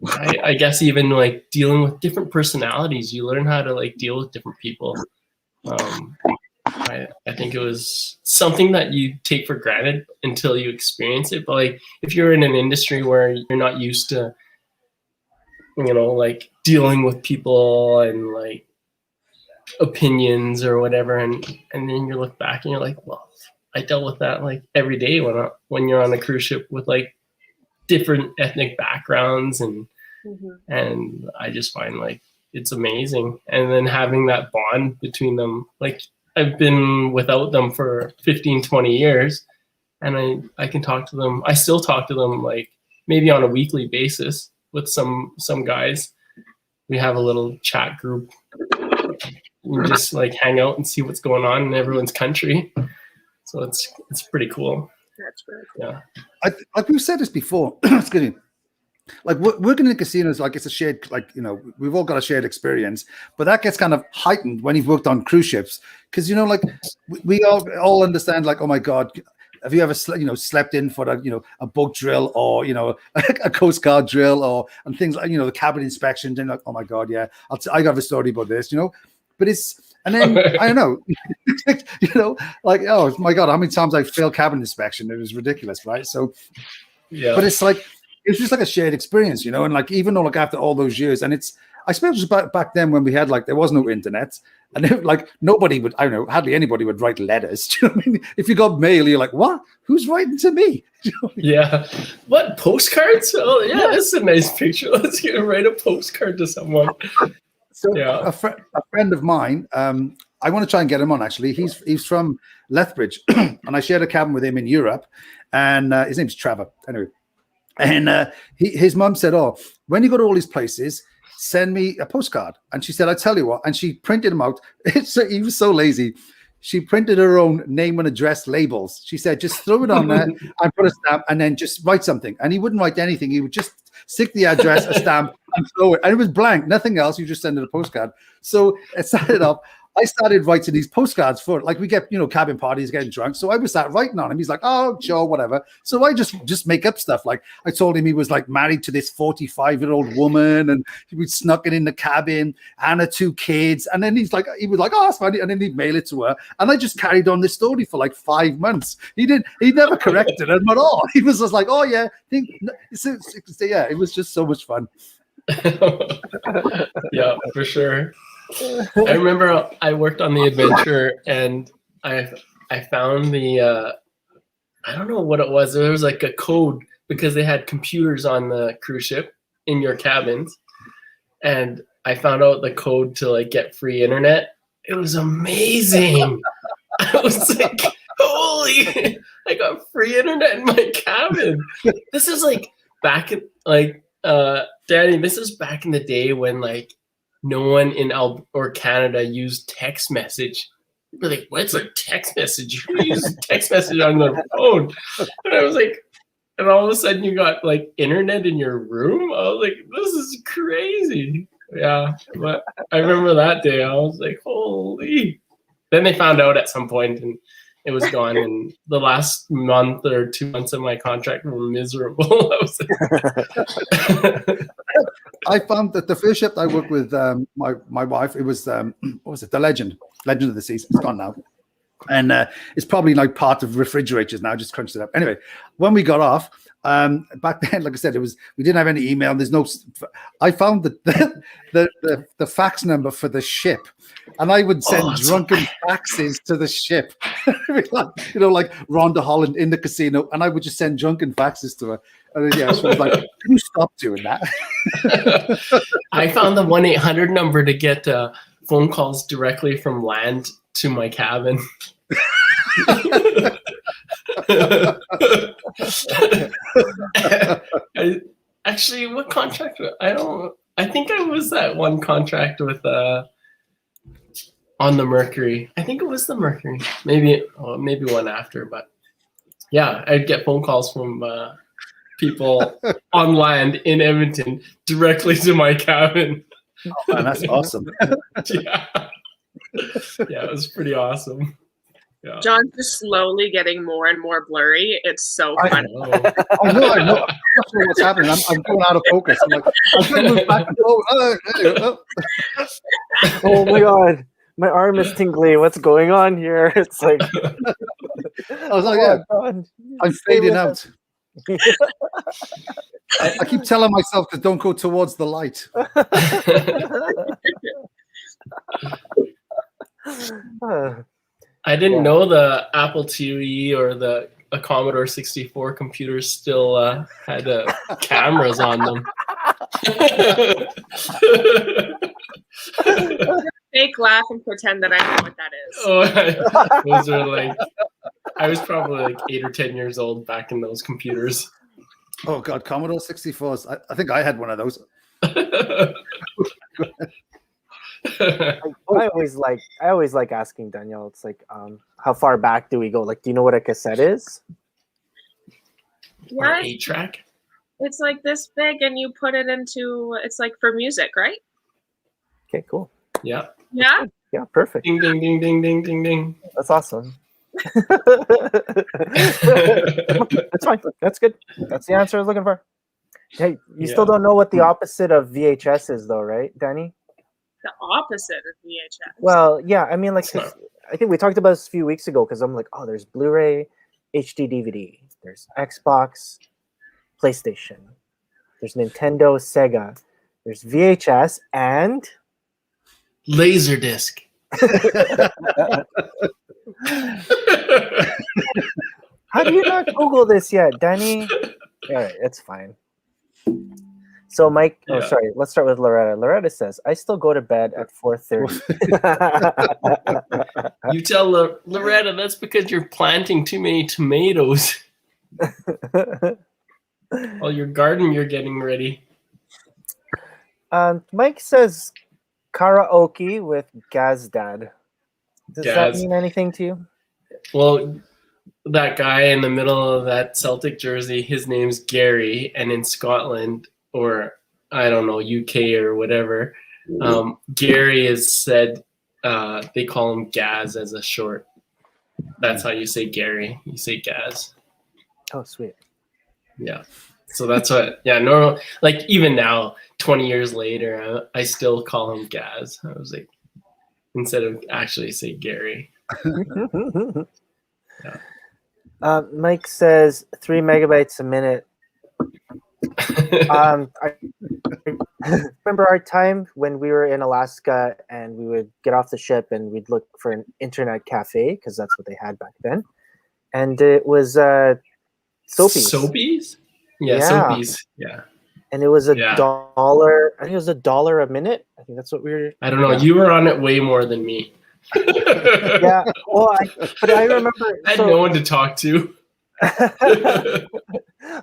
I guess even like dealing with different personalities, you learn how to like deal with different people. I think it was something that you take for granted until you experience it. But like if you're in an industry where you're not used to, like dealing with people and like opinions or whatever, and then you look back and you're like, well, I dealt with that like every day when you're on a cruise ship with like different ethnic backgrounds, and I just find like it's amazing. And then having that bond between them, like I've been without them for 15-20 years, and I can talk to them. I still talk to them like maybe on a weekly basis with some guys. We have a little chat group. We just like hang out and see what's going on in everyone's country. So it's pretty cool. That's really cool. Yeah. Like we've said this before. Excuse me. Like working in casinos, like it's a shared, like we've all got a shared experience, but that gets kind of heightened when you've worked on cruise ships, because like we all understand, like, oh my God, have you ever slept in for a boat drill, or a Coast Guard drill, and things like the cabin inspections, and like, oh my God, yeah, I got a story about this, but it's, and then I don't know, like, oh my God, how many times I failed cabin inspection? It was ridiculous, right? So yeah, but it's like, it's just like a shared experience, and like, even though like after all those years, and it's, I suppose it was back then when we had like, there was no internet, and like nobody would, I don't know, hardly anybody would write letters. Do you know what I mean? If you got mail, you're like, what? Who's writing to me? Do you know what I mean? Yeah. What, postcards? Oh yeah, that's a nice picture. Let's write a postcard to someone. So yeah. A friend of mine, I want to try and get him on. Actually, he's from Lethbridge, and I shared a cabin with him in Europe, and his name's Trevor. Anyway. And his mum said, oh, when you go to all these places, send me a postcard. And she said, I tell you what. And she printed them out. He was so lazy. She printed her own name and address labels. She said, just throw it on there and put a stamp, and then just write something. And he wouldn't write anything. He would just stick the address, a stamp, and throw it. And it was blank, nothing else. You just send it a postcard. So it started up. I started writing these postcards for, like, we get, cabin parties, getting drunk. So I would start writing on him. He's like, oh, sure, whatever. So I just make up stuff. Like, I told him he was like married to this 45-year-old woman, and he was snuck in the cabin, and her 2 kids. And then he was like, oh, that's funny. And then he'd mail it to her. And I just carried on this story for like 5 months. He never corrected him at all. He was just like, oh yeah. Yeah, it was just so much fun. Yeah, for sure. I remember I worked on the Adventure, and I found the I don't know what it was. There was like a code, because they had computers on the cruise ship in your cabins, and I found out the code to like get free internet. It was amazing. I was like, holy, I got free internet in my cabin. This is like back in like Danny, this is back in the day when like no one in Canada used text message. We're like, what's a text message? Who uses text message on their phone? And I was like, and all of a sudden you got like internet in your room. I was like, this is crazy. Yeah, but I remember that day. I was like, holy. Then they found out at some point, and it was gone. And the last month or 2 months of my contract were miserable. I found that the first ship I worked with my wife, it was what was it? The Legend of the Seas. It's gone now, and it's probably like part of refrigerators now. Just crunched it up. Anyway, when we got off, back then, like I said, we didn't have any email. There's no. I found the fax number for the ship, and I would send drunken faxes to the ship, like Rhonda Holland in the casino, and I would just send drunken faxes to her. And then, yeah, she was like, "Can you stop doing that?" I found the 1-800 number to get phone calls directly from land to my cabin. Actually, what contract? I think I was that one contract with on the Mercury. I think it was the Mercury. Maybe one after, but yeah, I'd get phone calls from people on land in Edmonton directly to my cabin. Oh, man, that's awesome. Yeah, it was pretty awesome. Yeah. John's just slowly getting more and more blurry. It's so I funny. I know. I'm not sure what's happening. I'm going out of focus. I'm like, I'm trying to move back and forward. Oh my god, my arm is tingly. What's going on here? It's like I was like, yeah, God. I'm fading out. I keep telling myself to don't go towards the light. I didn't know the Apple IIe or the Commodore 64 computers still had cameras on them. Fake laugh and pretend that I know what that is. Oh, those are like, I was probably like 8 or 10 years old back in those computers. Oh God, Commodore 64s. I think I had one of those. I always like asking Danielle. It's like, how far back do we go? Like, do you know what a cassette is? Or Yeah, 8-track. it's like this big, and you put it into. It's like for music, right? Okay, cool. Yeah. Yeah. Yeah, perfect. Ding ding ding ding ding ding ding. That's awesome. That's fine. That's good. That's the answer I was looking for. Hey, you still don't know what the opposite of VHS is, though, right, Danny? The opposite of VHS. Well, yeah. I mean, like, 'cause I think we talked about this a few weeks ago. Because I'm like, oh, there's Blu-ray, HD DVD, there's Xbox, PlayStation, there's Nintendo, Sega, there's VHS, and Laserdisc. how do you not Google this yet, Danny? All right, it's fine. So, Mike, sorry, let's start with Loretta. Loretta says, I still go to bed at 4:30. You tell Loretta that's because you're planting too many tomatoes. All your garden you're getting ready. Mike says karaoke with Gazdad. Does that Gaz. mean anything to you? Well, that guy in the middle of that Celtic jersey, his name's Gary, and in Scotland, or I don't know, UK or whatever, Gary is said, they call him Gaz as a short. That's how you say Gary. You say Gaz. Oh, sweet. Yeah. So that's what, normal, like even now, 20 years later, I still call him Gaz. I was like, instead of actually say Gary. Yeah. Mike says 3 megabytes a minute. I remember our time when we were in Alaska and we would get off the ship and we'd look for an internet cafe because that's what they had back then. And it was Soapies. Soapies? Yeah, Yeah. Soapies. Yeah. And it was $1. I think it was $1 a minute. I think that's what we were. I don't know. You were on it way more than me. Yeah. Well, but I remember. I had no one to talk to. I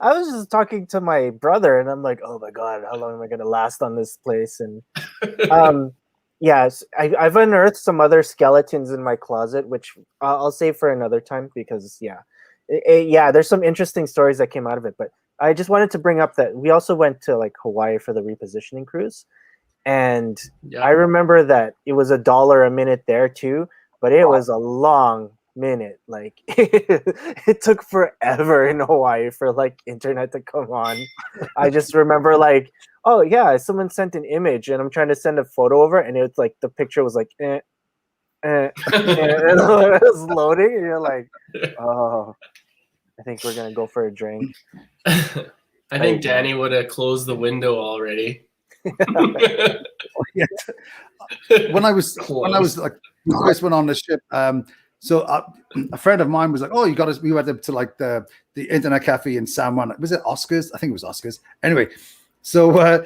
was just talking to my brother, and I'm like, "Oh my god, how long am I going to last on this place?" And yes, I've unearthed some other skeletons in my closet, which I'll save for another time because there's some interesting stories that came out of it. But I just wanted to bring up that we also went to like Hawaii for the repositioning cruise, and I remember that it was $1 a minute there too, but it was a long minute. Like it took forever in Hawaii for like internet to come on. I just remember like, oh yeah, someone sent an image and I'm trying to send a photo over and it's like the picture was like and it was loading and you're like, oh, I think we're gonna go for a drink. I think Danny would have closed the window already. When I was like first went on the ship, so a friend of mine was like, "Oh, we went to like the internet cafe in San Juan. Was it Oscars? I think it was Oscars. Anyway, so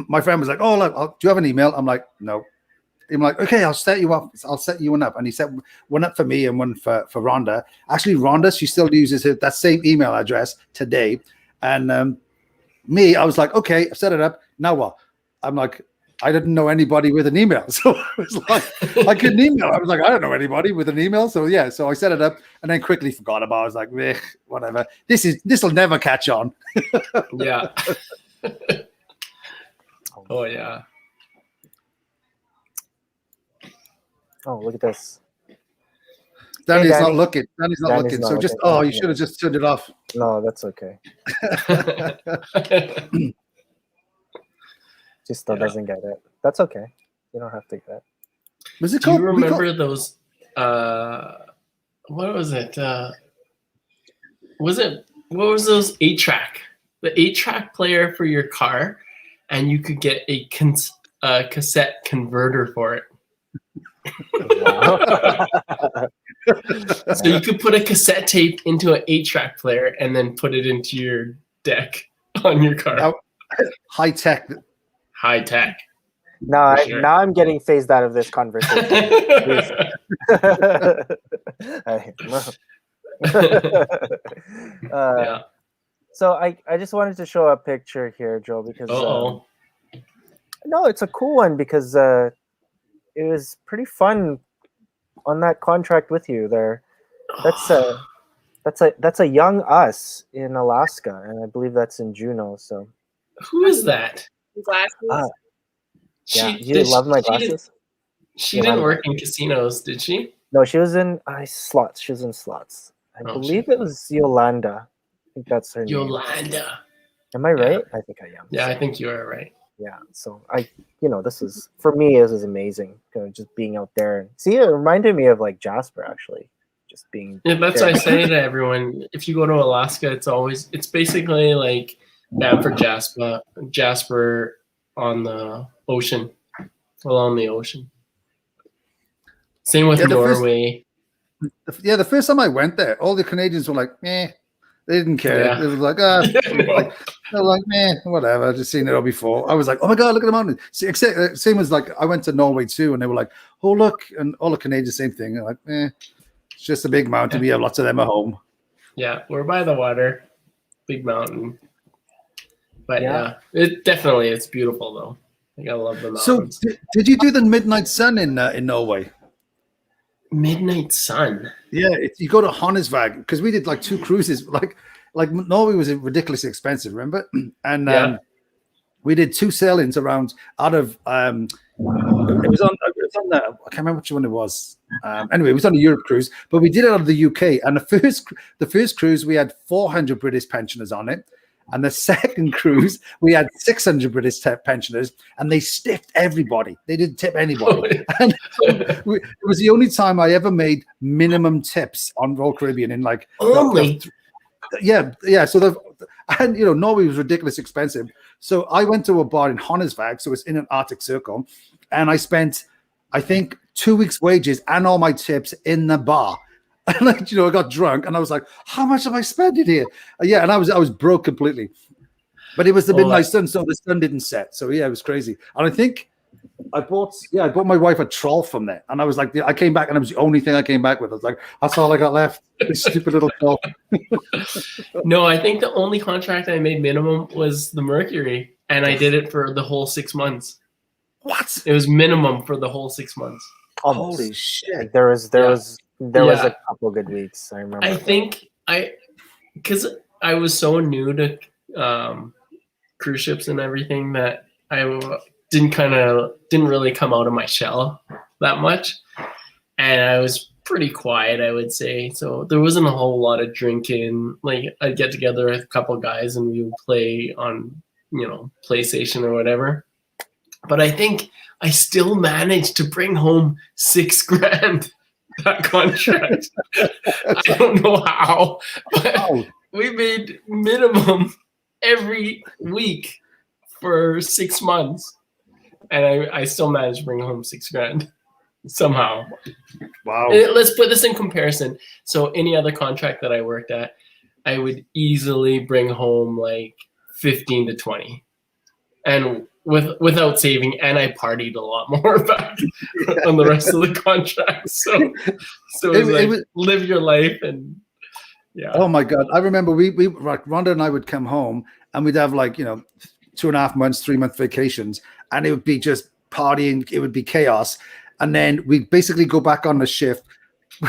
my friend was like, "Oh, look, do you have an email?" I'm like, "No." I'm like, okay, I'll set you up. I'll set you one up. And he set one up for me and one for Rhonda. Actually, Rhonda, she still uses that same email address today. And me, I was like, okay, I've set it up. Now what? I'm like, I didn't know anybody with an email. So I was like, I couldn't email. I was like, I don't know anybody with an email. So yeah, so I set it up and then quickly forgot about it. I was like, meh, whatever. This will never catch on. Yeah. Oh yeah. Oh, look at this. Danny's Danny. not looking. Danny's not looking. So just, looking. you should have just turned it off. No, that's okay. Just still doesn't get it. That's okay. You don't have to get it. Was it Do you called? remember those? What was it? What was those 8-track? The 8-track player for your car, and you could get a cassette converter for it. So you could put a cassette tape into an 8-track player and then put it into your deck on your car. High tech. High tech. Now Sure. now I'm getting phased out of this conversation. Yeah. So I just wanted to show a picture here, Joe, because Uh-oh. no, it's a cool one because it was pretty fun on that contract with you there. That's a young us in Alaska, and I believe that's in Juneau. So Who is that? Glasses. yeah, you love my glasses. She didn't work in casinos, did she? No, she was in slots. She was in slots. I Oh, believe it was Yolanda. I think that's her name. Yolanda. Am I right? I think I am. Yeah, I think you are right. Yeah. So this is for me. This is amazing. Just being out there. See, it reminded me of like Jasper actually. Just being. Yeah, that's there. what I say to everyone. If you go to Alaska, it's basically like Banff Jasper on the ocean, along the ocean. Same with Norway. The first time I went there, all the Canadians were like, "Meh." They didn't care. Yeah. They were like, they're like, "Meh, whatever." I've just seen it all before. I was like, "Oh my god, look at the mountain!" Same as like I went to Norway too, and they were like, "Oh look," and all the Canadians, same thing. They're like, it's just a big mountain. We have lots of them at home. Yeah, we're by the water, big mountain. But it's beautiful though. I gotta love the mountains. So, did you do the Midnight Sun in Norway? Midnight Sun. Yeah, you go to Honnesvag because we did like 2 cruises. Like Norway was ridiculously expensive, remember? And we did 2 sailings around out of. It was on the, I can't remember which one it was. Anyway, it was on a Europe cruise, but we did it out of the UK. And the first cruise we had 400 British pensioners on it. And the second cruise, we had 600 British pensioners, and they stiffed everybody. They didn't tip anybody. And it was the only time I ever made minimum tips on Royal Caribbean in like only. Yeah. So Norway was ridiculously expensive. So I went to a bar in Honnesvag, so it's in an Arctic Circle, and I spent, I think, 2 weeks' wages and all my tips in the bar. And I got drunk, and I was like, "How much have I spent it here?" Yeah, and I was broke completely. But it was the midnight sun, so the sun didn't set. So yeah, it was crazy. And I think I bought my wife a troll from there, and I was like, I came back, and it was the only thing I came back with. I was like, that's all I got left. This stupid little troll. No, I think the only contract I made minimum was the Mercury, and I did it for the whole 6 months. What? It was minimum for the whole 6 months. Almost. Holy shit! Like, there was a couple good weeks. I remember. I think because I was so new to cruise ships and everything that I didn't really come out of my shell that much, and I was pretty quiet, I would say. So there wasn't a whole lot of drinking. Like I'd get together with a couple guys and we would play on PlayStation or whatever. But I think I still managed to bring home $6,000. That contract. I don't know how, but we made minimum every week for 6 months, and I still managed to bring home $6,000 somehow. Wow. Let's put this in comparison. So any other contract that I worked at, I would easily bring home like 15 to 20, and without saving, and I partied a lot more back on the rest of the contract. So it was live your life and yeah. Oh my God. I remember we like Rhonda and I would come home and we'd have like, 2.5 months, 3-month vacations, and it would be just partying. It would be chaos. And then we'd basically go back on the shift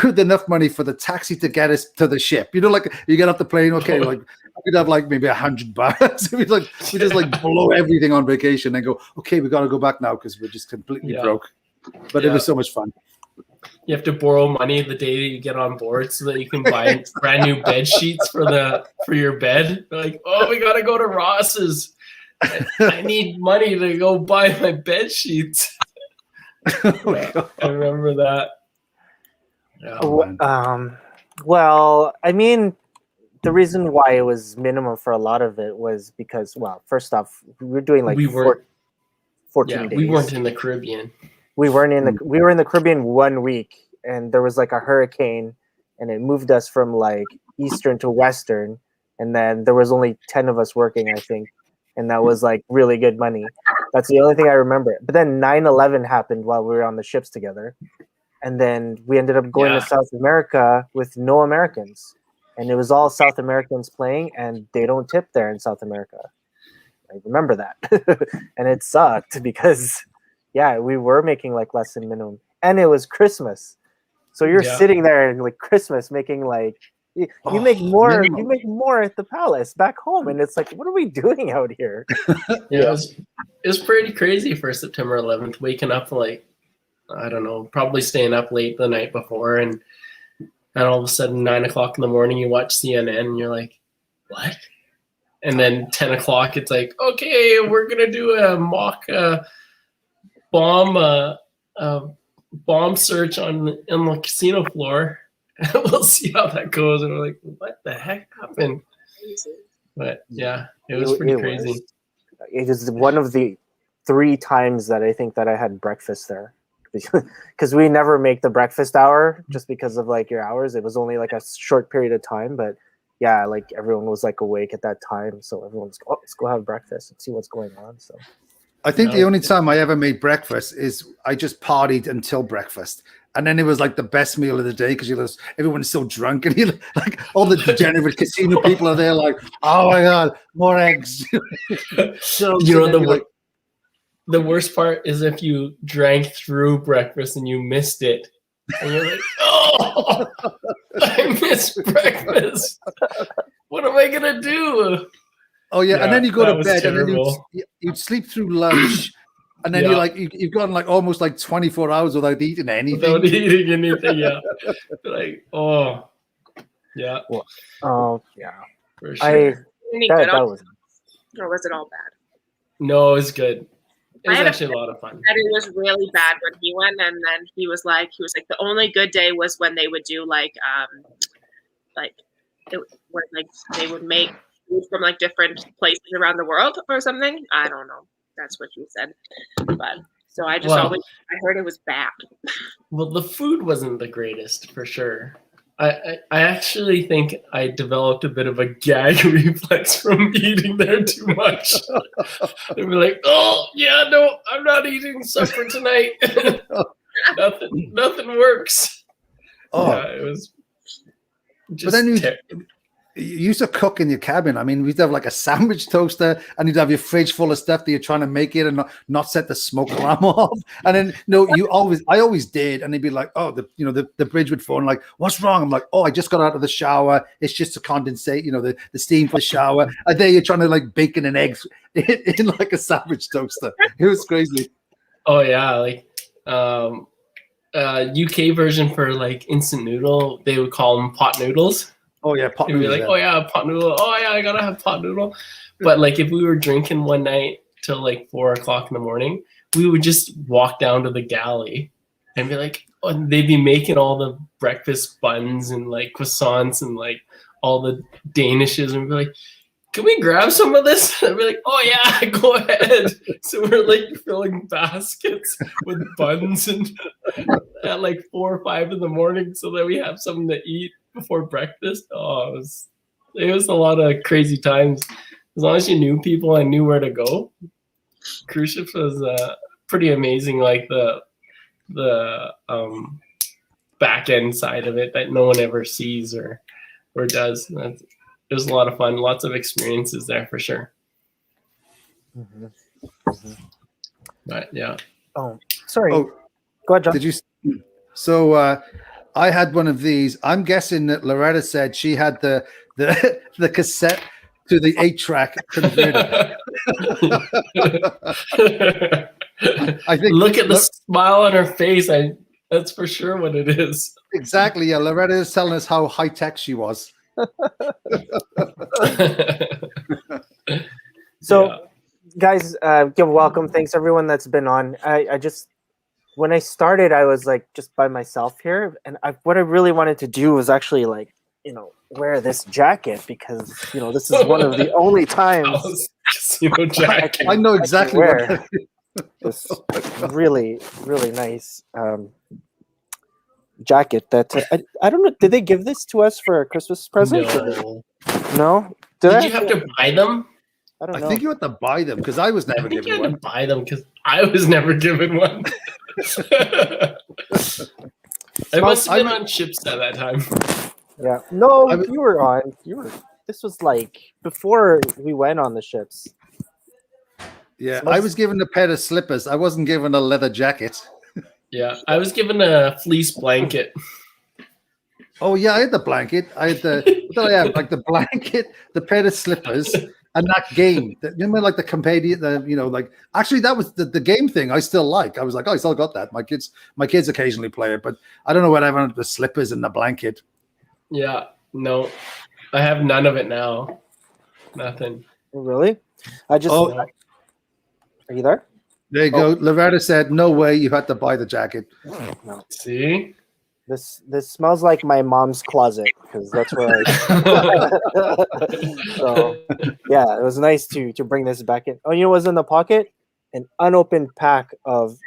with enough money for the taxi to get us to the ship. Like you get off the plane, okay, like we'd have like maybe $100. we just like blow everything on vacation and go, okay, we got to go back now because we're just completely broke. But it was so much fun. You have to borrow money the day that you get on board so that you can buy brand new bed sheets for your bed. They're like, oh, we got to go to Ross's. I need money to go buy my bed sheets. I remember that. Yeah. Well, I mean, the reason why it was minimum for a lot of it was because, well, first off, we were doing like 14 days. We weren't in the Caribbean. We were in the Caribbean 1 week, and there was like a hurricane, and it moved us from like Eastern to Western, and then there was only 10 of us working, I think, and that was like really good money. That's the only thing I remember. But then 9/11 happened while we were on the ships together, and then we ended up going to South America with no Americans, and it was all South Americans playing, and they don't tip there in South America. I remember that, and it sucked because. Yeah, we were making like less than minimum, and it was Christmas, so you're sitting there and like Christmas making like you make more at the Palace back home, and it's like, what are we doing out here? It was pretty crazy for September 11th, waking up like I don't know, probably staying up late the night before, and all of a sudden 9 o'clock in the morning you watch CNN and you're like, what? And then 10 o'clock it's like, okay, we're gonna do a mock. Bomb search on the casino floor. We'll see how that goes. And we're like, what the heck happened? But yeah, it was pretty crazy. It is one of the 3 times that I think that I had breakfast there, because we never make the breakfast hour just because of like your hours. It was only like a short period of time, but yeah, like everyone was like awake at that time, so everyone's let's go have breakfast and see what's going on. So. I think the only time I ever made breakfast is I just partied until breakfast. And then it was like the best meal of the day because everyone's so drunk and like all the degenerate casino people are there like, oh my God, more eggs. So the worst part is if you drank through breakfast and you missed it. And you're like, oh, I missed breakfast. What am I going to do? Oh yeah, and then you go to bed terrible. And then you'd sleep through lunch, and then you've gone like almost like 24 hours without eating anything. Without eating anything, yeah. Like, oh, yeah. Oh yeah. For sure. That was. Or was it all bad? No, it was good. It was actually a lot of fun. And it was really bad when he went, and then he was like, the only good day was when they would do when they would make. From like different places around the world or something. I don't know. That's what you said. But so I just I heard it was bad. Well, the food wasn't the greatest for sure. I actually think I developed a bit of a gag reflex from eating there too much. I'd be like, oh yeah, no, I'm not eating supper tonight. nothing works. Oh, yeah, it was just but then you used to cook in your cabin. I mean, we'd have like a sandwich toaster, and you'd have your fridge full of stuff that you're trying to make it and not set the smoke alarm off. And then I always did, and they'd be like, oh, the bridge would phone like, what's wrong? I'm like, oh, I just got out of the shower. It's just to condensate, the steam for the shower. And there you're trying to like bacon and eggs in like a sandwich toaster. It was crazy. Oh yeah, like UK version for like instant noodle, they would call them pot noodles. Oh yeah, pot noodle. Be like, oh yeah, pot noodle. Oh yeah, I gotta have pot noodle. But like, if we were drinking one night till like 4 o'clock in the morning, we would just walk down to the galley and be like, oh, and they'd be making all the breakfast buns and like croissants and like all the danishes, and we'd be like, can we grab some of this? And I'd be like, oh yeah, go ahead. So we're like filling baskets with buns and at like 4 or 5 in the morning so that we have something to eat before breakfast. Oh, it was a lot of crazy times. As long as you knew people and knew where to go, Cruise ships was pretty amazing. Like the back end side of it that no one ever sees or does. It was a lot of fun. Lots of experiences there for sure. Mm-hmm. Mm-hmm. But yeah. Oh, sorry. Oh, go ahead, John. did you? So I had one of these. I'm guessing that Loretta said she had the cassette to the 8-track converter. I think. Look at the smile on her face. That's for sure what it is. Exactly. Yeah, Loretta is telling us how high tech she was. So, Yeah. guys, welcome. Thanks everyone that's been on. I just, when I started, I was like just by myself here, and what I really wanted to do was actually like, wear this jacket because this is one of the only times Casino jacket. I know exactly wear this really, really nice jacket that I don't know. Did they give this to us for a Christmas present? No. No? Did you have to buy them? I don't I know. think you had to buy them because I was I never think you given had one. to buy them because I was never given one. I must have been on ships at that time. Yeah. No, you were on. This was like before we went on the ships. Yeah, I was given a pair of slippers. I wasn't given a leather jacket. Yeah, I was given a fleece blanket. Oh yeah, I had the blanket. I had the what did I have? Like the blanket, the pair of slippers, and that game. Remember, like the companion. Like actually, that was the game thing. I still like. I was like, oh, I still got that. My kids occasionally play it, but I don't know what I have the slippers and the blanket. Yeah, no, I have none of it now. Nothing. Really? I just. Oh. Are you there? There you go. Loretta said, "No way, you had to buy the jacket." No. See, this smells like my mom's closet because that's where I. So, yeah, it was nice to bring this back in. Oh, you know what was in the pocket? An unopened pack of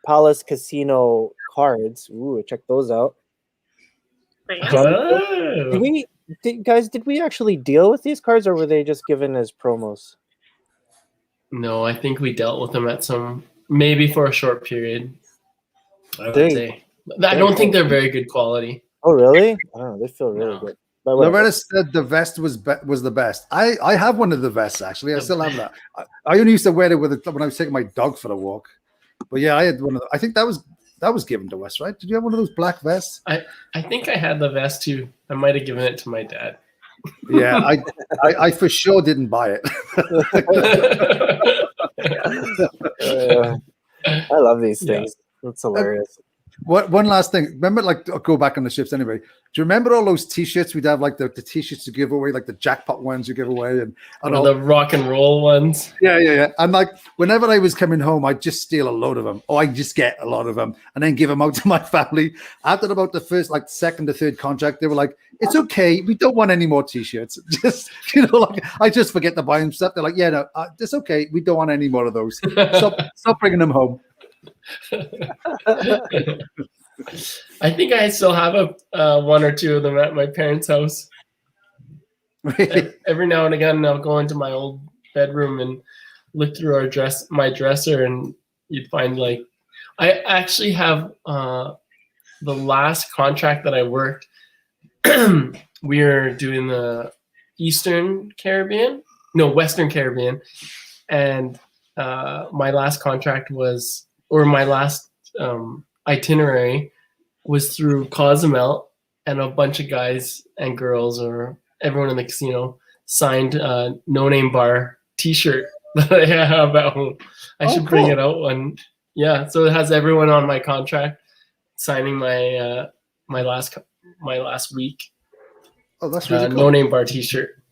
Palace Casino cards. Ooh, check those out. Oh. Did we actually deal with these cards or were they just given as promos? No, I think we dealt with them maybe for a short period. I would say. I don't think they're very good quality. Oh, really? I don't know. They feel really good. But Loretta said the vest was the best. I have one of the vests actually. I still have that. I only used to wear it when I was taking my dog for a walk. But yeah, I had one of. I think that was given to us, right? Did you have one of those black vests? I think I had the vest too. I might have given it to my dad. Yeah, I for sure didn't buy it. I love these things. That's hilarious. One last thing. Remember, like, I'll go back on the ships anyway. Do you remember all those T-shirts we'd have, like the T-shirts to give away, like the jackpot ones you give away, and all the rock and roll ones? Yeah. And like, whenever I was coming home, I'd just steal a load of them, or I'd just get a lot of them, and then give them out to my family. After about the first, like, second or third contract, they were like, "It's okay, we don't want any more T-shirts." Just like I just forget to buy them stuff. They're like, "Yeah, no, it's okay, we don't want any more of those. Stop bringing them home." I think I still have one or two of them at my parents' house. Every now and again, I'll go into my old bedroom and look through my dresser, and you'd find like I actually have the last contract that I worked. We were doing the Western Caribbean, and my last contract was, or my last itinerary was through Cozumel, and a bunch of guys and girls, or everyone in the casino, signed a No Name Bar T-shirt that I have at home. I should bring it out one. Yeah, so it has everyone on my contract signing my my last week. Oh, that's really cool. No Name Bar T-shirt.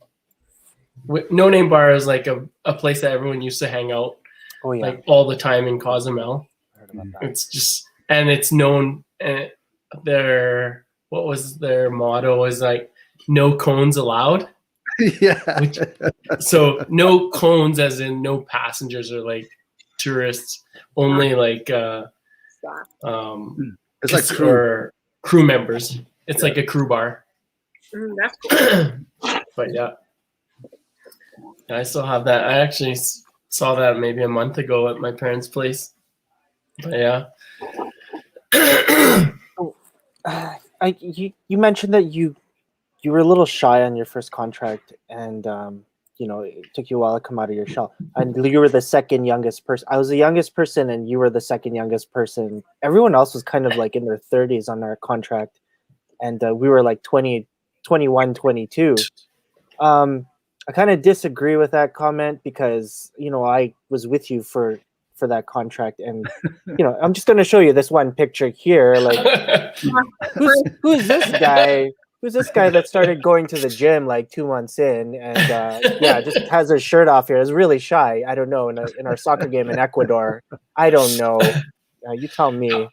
No Name Bar is like a place that everyone used to hang out, like all the time in Cozumel. It's just, and it's known. What was their motto? Was like no cones allowed. Yeah. So no cones, as in no passengers or like tourists. Only like it's like crew members. It's like a crew bar. That's cool. But yeah, I still have that. I actually saw that maybe a month ago at my parents' place. But yeah. You mentioned that you were a little shy on your first contract, and it took you a while to come out of your shell. And you were the second youngest person. I was the youngest person, and you were the second youngest person. Everyone else was kind of like in their 30s on our contract, and we were like 20, 21, 22. I kind of disagree with that comment because I was with you for that contract, and I'm just going to show you this one picture here. Like, who's this guy? Who's this guy that started going to the gym like 2 months in, and just has his shirt off here? Is really shy. I don't know. In our soccer game in Ecuador, I don't know. You tell me.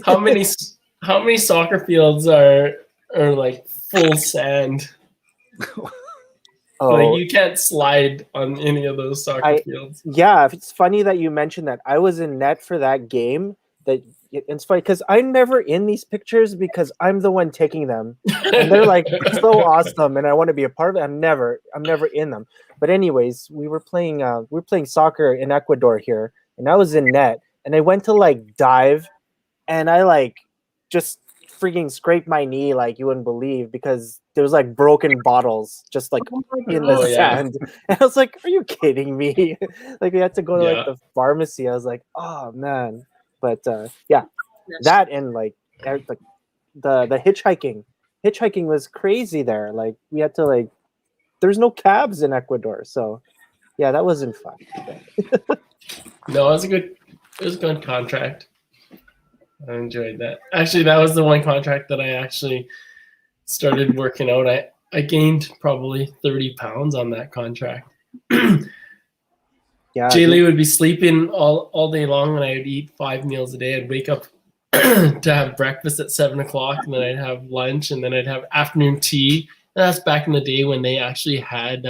How many soccer fields are like full sand? Oh, like you can't slide on any of those soccer fields. Yeah, it's funny that you mentioned that. I was in net for that game. It's funny because I'm never in these pictures because I'm the one taking them, and they're like so awesome, and I want to be a part of it. I'm never in them. But anyways, we were playing soccer in Ecuador here, and I was in net, and I went to like dive, and I like just freaking scraped my knee like you wouldn't believe because there was like broken bottles just like in the sand. And I was like, are you kidding me? Like we had to go to like the pharmacy. I was like, oh man. But that and like the hitchhiking was crazy there. Like we had to there's no cabs in Ecuador, so yeah, that wasn't fun. No, it was a good contract. I enjoyed that. Actually, that was the one contract that I actually started working out. I gained probably 30 pounds on that contract. Yeah, Jaylee would be sleeping all day long, and I would eat 5 meals a day. I'd wake up to have breakfast at 7 o'clock, and then I'd have lunch, and then I'd have afternoon tea. And that's back in the day when they actually had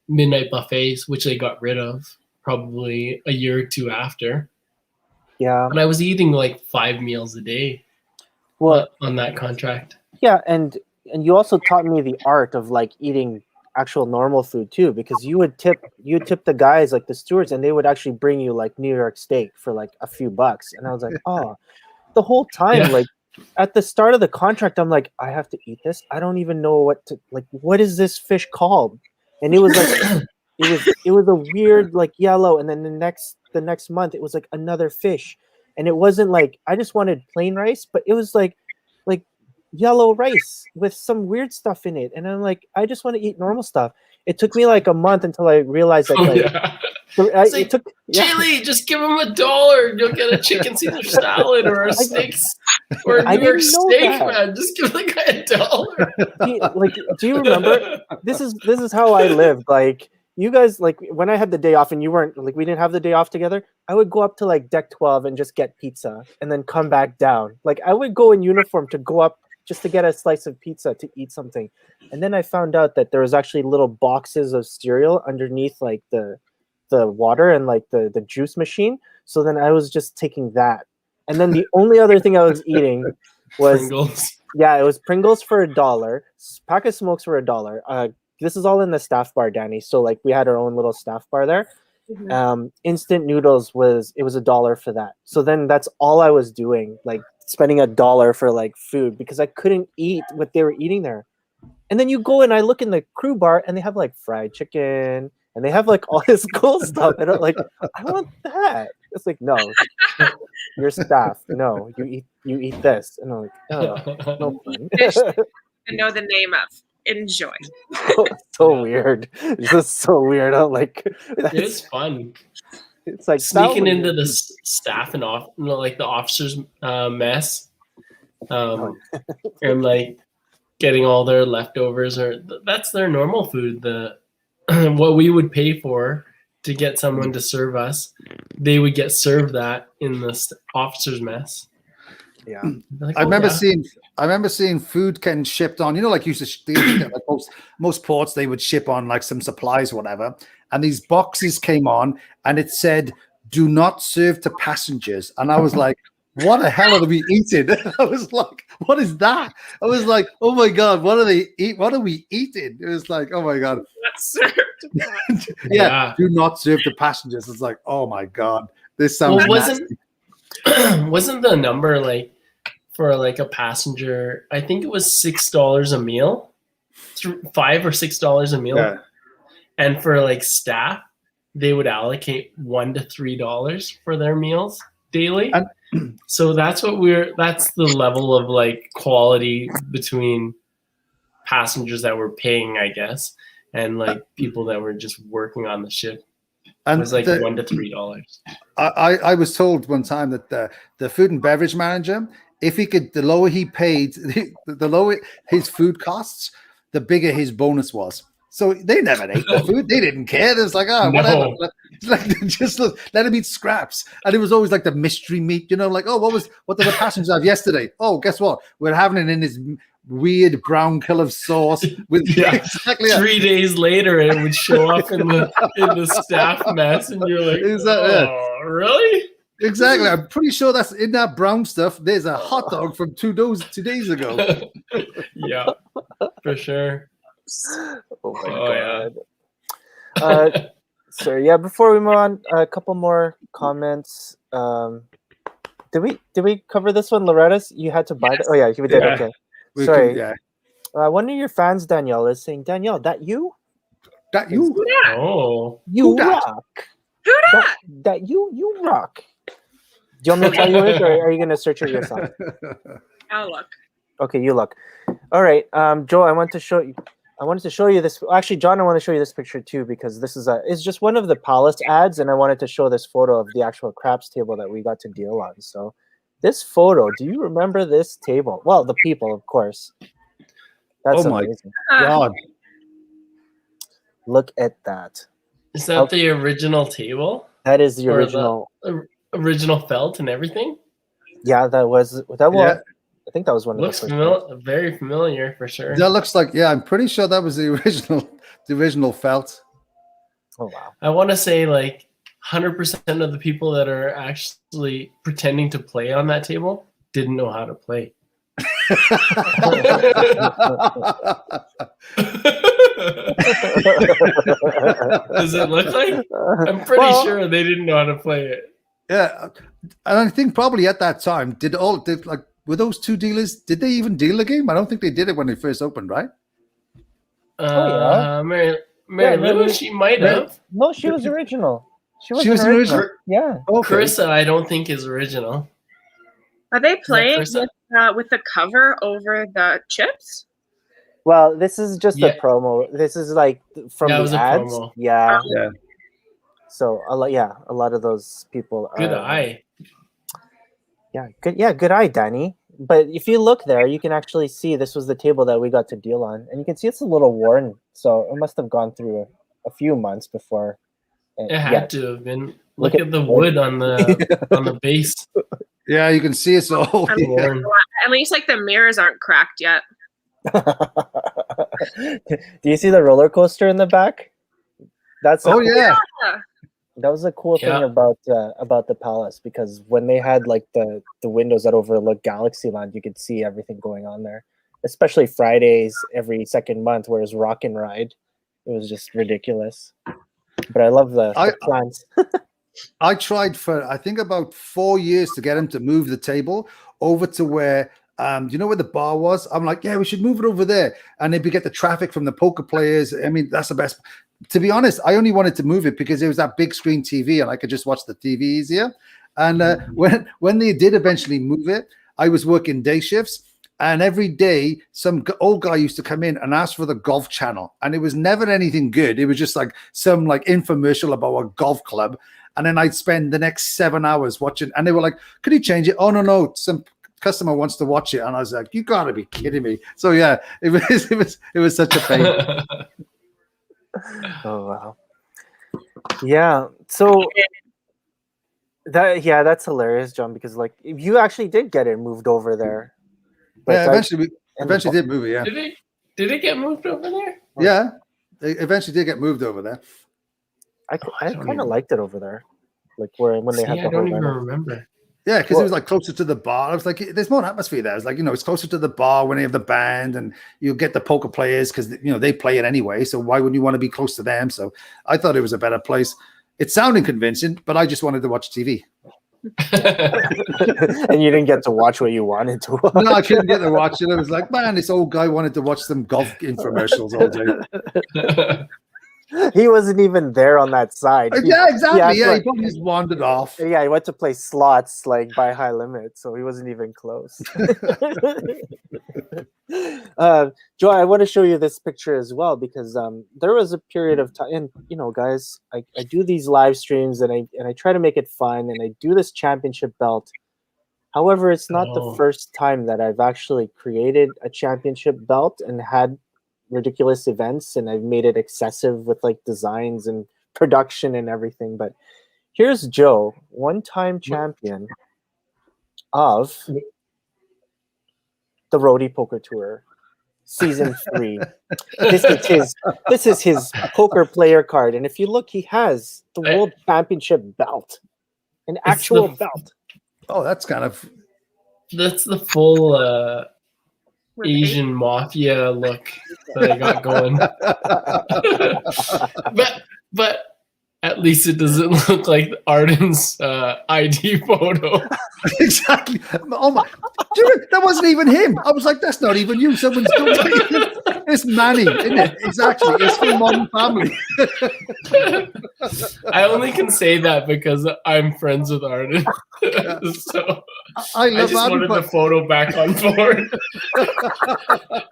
midnight buffets, which they got rid of probably a year or two after. Yeah. And I was eating like 5 meals a day on that contract. Yeah, and you also taught me the art of like eating actual normal food too, because you would tip the guys, like the stewards, and they would actually bring you like New York steak for like a few bucks. And I was like, oh, the whole time, like at the start of the contract, I'm like, I have to eat this. I don't even know what is this fish called? And it was like it was a weird like yellow, and then the next month it was like another fish, and it wasn't like I just wanted plain rice, but it was like yellow rice with some weird stuff in it, and I'm like, I just want to eat normal stuff. It took me like a month until I realized that Jaylee, just give him $1. You'll get a chicken Caesar salad or a steak or a New York steak, man. Just give the guy $1. Do you remember? This is how I lived. Like you guys, like when I had the day off and you weren't, like we didn't have the day off together, I would go up to like deck 12 and just get pizza and then come back down. Like I would go in uniform to go up just to get a slice of pizza to eat something. And then I found out that there was actually little boxes of cereal underneath like the water and like the juice machine. So then I was just taking that. And then the only other thing I was eating was Pringles. Yeah, it was Pringles for $1, pack of smokes for $1. This is all in the staff bar, Danny. So like we had our own little staff bar there. Mm-hmm. Instant noodles was $1 for that. So then that's all I was doing, like spending $1 for like food because I couldn't eat what they were eating there. And then you go and I look in the crew bar and they have like fried chicken and they have like all this cool stuff. And I'm like, I want that. It's like, no, your staff. No, you eat this. And I'm like, oh, no fun. I know the name of. Enjoy. So weird. It's just so weird. I'm like, it's fun. It's like sneaking into the staff and like the officers' mess, and like getting all their leftovers, or that's their normal food. What we would pay for to get someone to serve us, they would get served that in the officers' mess. Yeah, like, I remember seeing food getting shipped on. You know, like like most ports, they would ship on like some supplies, or whatever. And these boxes came on, and it said, "Do not serve to passengers." And I was like, what the hell are we eating? I was like, what is that? I was like, oh my God, what are they eat? What are we eating? It was like, oh my God. That's served. Yeah, do not serve the passengers. It's like, oh my God, this sounds nasty. Wasn't the number like for like a passenger? I think it was $6 a meal, $5 or $6 a meal, Yeah. and for like staff, they would allocate $1 to $3 for their meals daily. And so that's the level of like quality between passengers that were paying, I guess, and like people that were just working on the ship. It was like $1 to $3. I was told one time that the food and beverage manager, if he could, the lower he paid, the lower his food costs, the bigger his bonus was. So they never ate the food. They didn't care. It was like, whatever. Like, just let him eat scraps. And it was always like the mystery meat, like, oh, what did the passengers have yesterday? Oh, guess what? We're having it in this weird brown color sauce with exactly 3 days later it would show up in the staff mess, and you're like, oh, really? Exactly. I'm pretty sure that's in that brown stuff. There's a hot dog from 2 days ago. Yeah, for sure. Oh my God. So yeah, before we move on, a couple more comments. Did we cover this one, Loretta's? You had to buy it. Oh yeah, we did. Okay. Sorry. One of your fans, Danielle, is saying, Danielle, that you? That you? Oh, you rock. Who that? That you rock. Do you want me to tell you it, or are you gonna search it yourself? I'll look. Okay, you look. All right, Joe, I wanted to show you this. Actually, John, I want to show you this picture too, because this is it's just one of the Palace ads, and I wanted to show this photo of the actual craps table that we got to deal on. So this photo, do you remember this table? Well, the people, of course. That's amazing. God. Look at that. Is that the original table? That is the original. The original felt and everything? Yeah, that was. Yeah. I think that was one of looks the first very familiar for sure. That looks like, I'm pretty sure that was the original felt. Oh wow. I want to say like 100% of the people that are actually pretending to play on that table didn't know how to play. Does it look like? I'm pretty sure they didn't know how to play it. Yeah, and I think probably at that time, were those two dealers? Did they even deal the game? I don't think they did it when they first opened, right? Mary Lou, she might have. No, she was original. She was original. Yeah. Okay. Carissa, I don't think is original. Are they playing with the cover over the chips? Well, this is just a promo. This is like from the ads. Promo. Yeah. Yeah. So a lot of those people are good eye. Yeah, good eye, Danny. But if you look there, you can actually see this was the table that we got to deal on, and you can see it's a little worn. So it must have gone through a few months before. It had to have been. Look at the wood on the on the base. Yeah, you can see it's all. At least like the mirrors aren't cracked yet. Do you see the roller coaster in the back? That's yeah. That was a cool thing about the Palace, because when they had like the windows that overlook Galaxyland, you could see everything going on there. Especially Fridays every second month, whereas Rock and Ride, it was just ridiculous. But I love the plans. I tried for I think about 4 years to get him to move the table over to where you know where the bar was? I'm like, yeah, we should move it over there, and then we get the traffic from the poker players. I mean, that's the best. To be honest, I only wanted to move it because it was that big screen TV, and I could just watch the TV easier. And when they did eventually move it, I was working day shifts, and every day some old guy used to come in and ask for the golf channel, and it was never anything good. It was just like some like infomercial about a golf club, and then I'd spend the next 7 hours watching. And they were like, "Could you change it?" "Oh no, some customer wants to watch it." And I was like, "You gotta be kidding me!" So yeah, it was such a pain. Oh wow. Yeah. So that's hilarious, John, because like you actually did get it moved over there. Yeah, eventually did move it, yeah. Did it get moved over there? Yeah. It eventually did get moved over there. I kind of liked it over there. Like when they had the I don't even remember. Yeah, because it was like closer to the bar. I was like, there's more atmosphere there. It's like, it's closer to the bar when you have the band, and you get the poker players because they play it anyway. So why wouldn't you want to be close to them? So I thought it was a better place. It sounded convincing, but I just wanted to watch TV. And you didn't get to watch what you wanted to watch. No, I couldn't get to watch it. I was like, man, this old guy wanted to watch some golf infomercials all day. He wasn't even there on that side. Yeah, exactly. He probably just wandered off. Yeah, he went to play slots like by high limit, so he wasn't even close. Joe, I want to show you this picture as well because there was a period of time, and guys, I do these live streams and I try to make it fun, and I do this championship belt. However, it's not the first time that I've actually created a championship belt and had ridiculous events, and I've made it excessive with like designs and production and everything. But here's Joe, one-time champion of the Roadie Poker Tour, season 3. This is his poker player card, and if you look, he has the world championship belt, an actual belt. Oh, that's the full Asian mafia look that I got going. but at least it doesn't look like Arden's ID photo. Exactly. Oh my! That wasn't even him. I was like, that's not even you. Someone's doing it. It's Manny, isn't it? Exactly. It's from Modern Family. I only can say that because I'm friends with Arden. So I just wanted the photo back on board.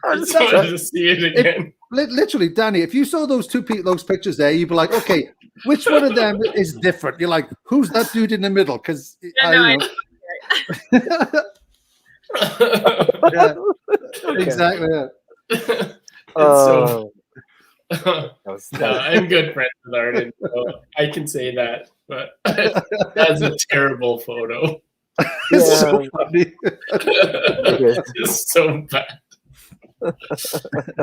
I just wanted to see it again. Literally, Danny, if you saw those those pictures there, you'd be like, okay, which one of them is different? You're like, who's that dude in the middle? Because exactly. Yeah. I'm good friends with Arden, so I can say that. But that's a terrible photo. It's so funny. It's so bad.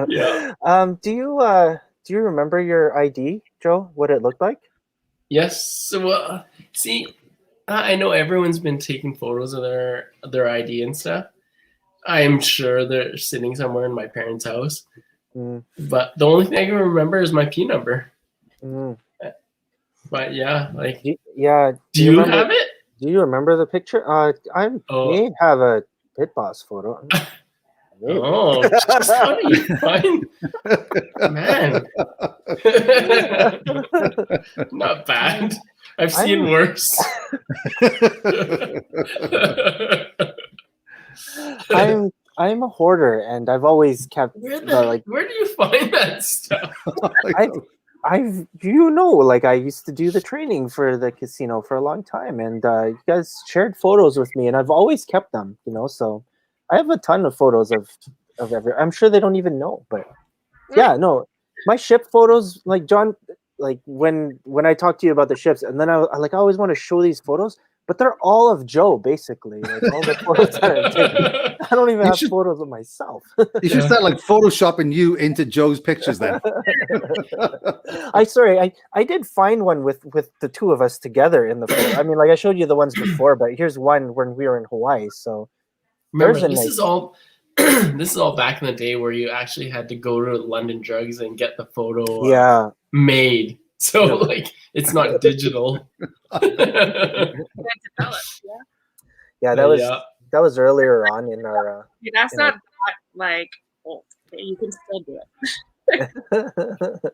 Yeah. Do you remember your ID, Joe? What it looked like? Yes. So, see, I know everyone's been taking photos of their ID and stuff. I'm sure they're sitting somewhere in my parents' house. But the only thing I can remember is my P number. But yeah, like do you have it? Do you remember the picture? I may have a Pit Boss photo. Oh, just how do you find man? Not bad. I've seen worse. I'm a hoarder, and I've always kept where do you find that stuff? I used to do the training for the casino for a long time, and you guys shared photos with me, and I've always kept them, so I have a ton of photos of I'm sure they don't even know, but yeah, no, my ship photos, like John, like when I talk to you about the ships, and then I always want to show these photos, but they're all of Joe, basically, like all the photos that I've taken. I don't even have photos of myself. You should start like photoshopping you into Joe's pictures then. I did find one with the two of us together in the photo. I mean, like I showed you the ones before, but here's one when we were in Hawaii. So remember, this is all this is all back in the day where you actually had to go to London Drugs and get the photo made. So like it's not digital. That was earlier on in our. That's not like old. You can still do it.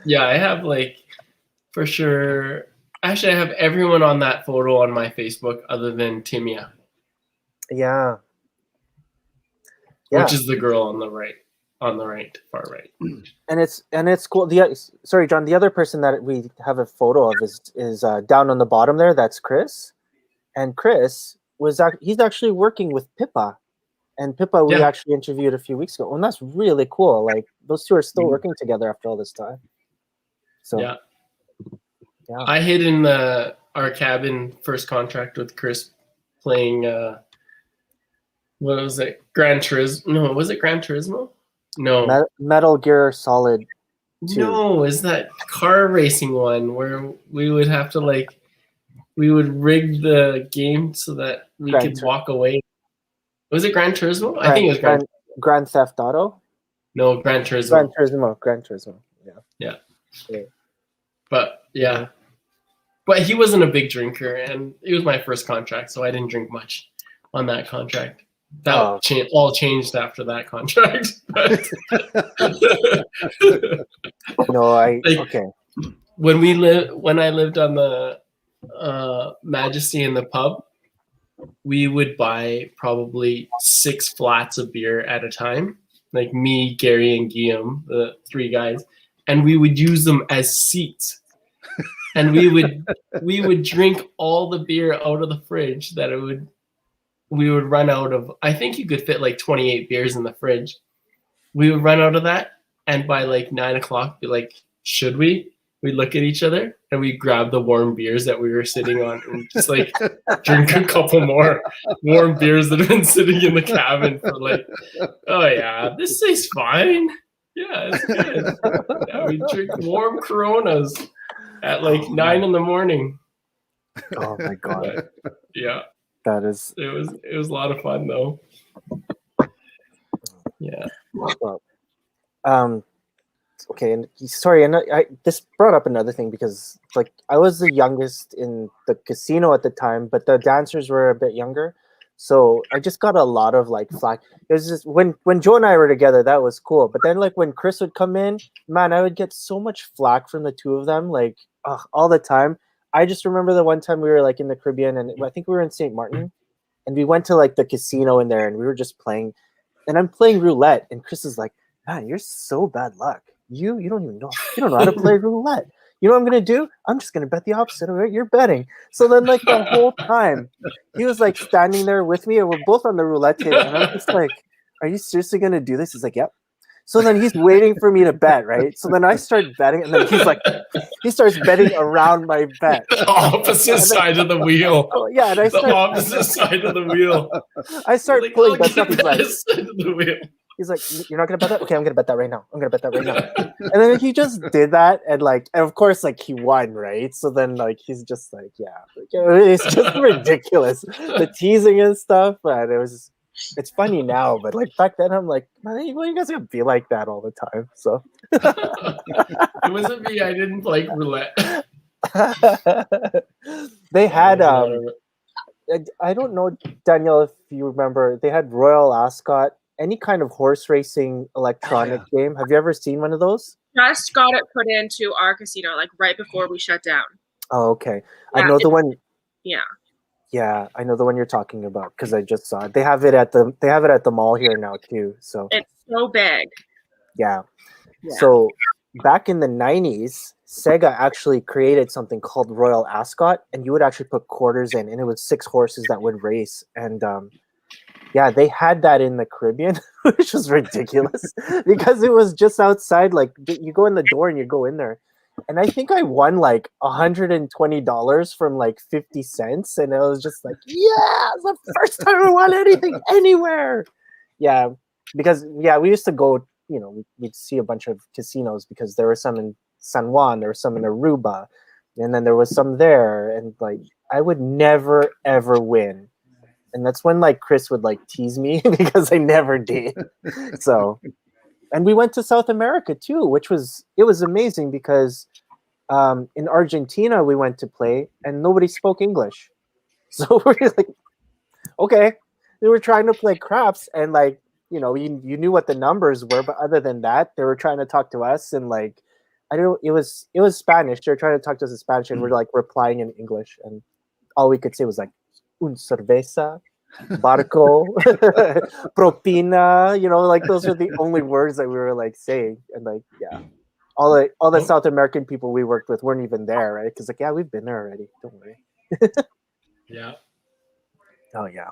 Yeah, I have for sure. Actually, I have everyone on that photo on my Facebook other than Timia. Yeah. Which is the girl on the right, far right. And it's cool. Sorry, John. The other person that we have a photo of is down on the bottom there. That's Chris, and Chris he's actually working with Pippa, and Pippa we actually interviewed a few weeks ago, and that's really cool. Like those two are still working together after all this time. So yeah. I hid in our cabin first contract with Chris playing. What was it? Gran Turismo? No, was it Gran Turismo? No. Metal Gear Solid 2. No, is that car racing one where we would have to we would rig the game so that we could walk away. Was it Gran Turismo? I think it was Grand Theft Auto. No, Gran Turismo. Gran Turismo. Yeah. But yeah. But he wasn't a big drinker, and it was my first contract, so I didn't drink much on that contract. That all changed after that contract. Okay. When I lived on the Majesty in the pub, we would buy probably 6 flats of beer at a time, like me, Gary, and Guillaume, the 3 guys, and we would use them as seats. And we would drink all the beer out of the fridge that we would run out of. I think you could fit like 28 beers in the fridge. We would run out of that, and by like 9 o'clock, be like, should we? We'd look at each other and we'd grab the warm beers that we were sitting on and just like drink a couple more warm beers that have been sitting in the cabin for like, oh yeah, this tastes fine. Yeah, it's good. Yeah, we drink warm Coronas at like 9 in the morning. Oh my God. Yeah. That is. It was a lot of fun though. Yeah. Well, okay, and sorry, and I this brought up another thing because like I was the youngest in the casino at the time, but the dancers were a bit younger, so I just got a lot of like flack. It was just when Joe and I were together, that was cool, but then like when Chris would come in, man, I would get so much flack from the two of them, like all the time. I just remember the one time we were like in the Caribbean, and I think we were in St. Martin, and we went to like the casino in there, and we were just playing, and I'm playing roulette, and Chris is like, man, you're so bad luck. You don't even know. You don't know how to play roulette. You know what I'm gonna do? I'm just gonna bet the opposite of what you're betting. So then, like the whole time, he was like standing there with me, and we're both on the roulette table, and I'm just like, "Are you seriously gonna do this?" He's like, "Yep." So then he's waiting for me to bet, right? So then I start betting, and then he starts betting around my bet. The opposite side of the wheel. Yeah, and the opposite side of the wheel. I start like, pulling bets up. He's like, the wheel. He's like, you're not gonna bet that? Okay, I'm gonna bet that right now. And then he just did that, and of course, like he won, right? So then, like he's just like, yeah, it's just ridiculous, the teasing and stuff. But it's funny now, but like back then, I'm like, man, you guys gonna be like that all the time. So it wasn't me. I didn't like roulette. They had I don't know, Danielle, if you remember, they had Royal Ascot. Any kind of horse racing electronic game. Have you ever seen one of those? Just got it put into our casino, like right before we shut down. Oh, okay. Yeah, I know the one. Yeah. Yeah, I know the one you're talking about because I just saw it. They have it at the mall here now too. So it's so big. Yeah. So back in the 90s, Sega actually created something called Royal Ascot, and you would actually put quarters in, and it was 6 horses that would race. And yeah, they had that in the Caribbean, which was ridiculous because it was just outside. Like you go in the door and you go in there. And I think I won like $120 from like 50 cents. And I was just like, yeah, it's the first time I won anything anywhere. Yeah, because we used to go, we'd see a bunch of casinos because there were some in San Juan, there were some in Aruba, and then there was some there. And like, I would never, ever win. And that's when like Chris would like tease me because I never did. So, and we went to South America too, it was amazing because in Argentina we went to play and nobody spoke English. So we're like, okay, they were trying to play craps and like, you knew what the numbers were, but other than that, they were trying to talk to us and like, it was Spanish. They were trying to talk to us in Spanish and we're like replying in English. And all we could say was like, un cerveza, barco, propina, like those are the only words that we were like saying. And like, yeah, all the South American people we worked with weren't even there, right? Because like, yeah, we've been there already. Don't worry. Yeah. Oh yeah.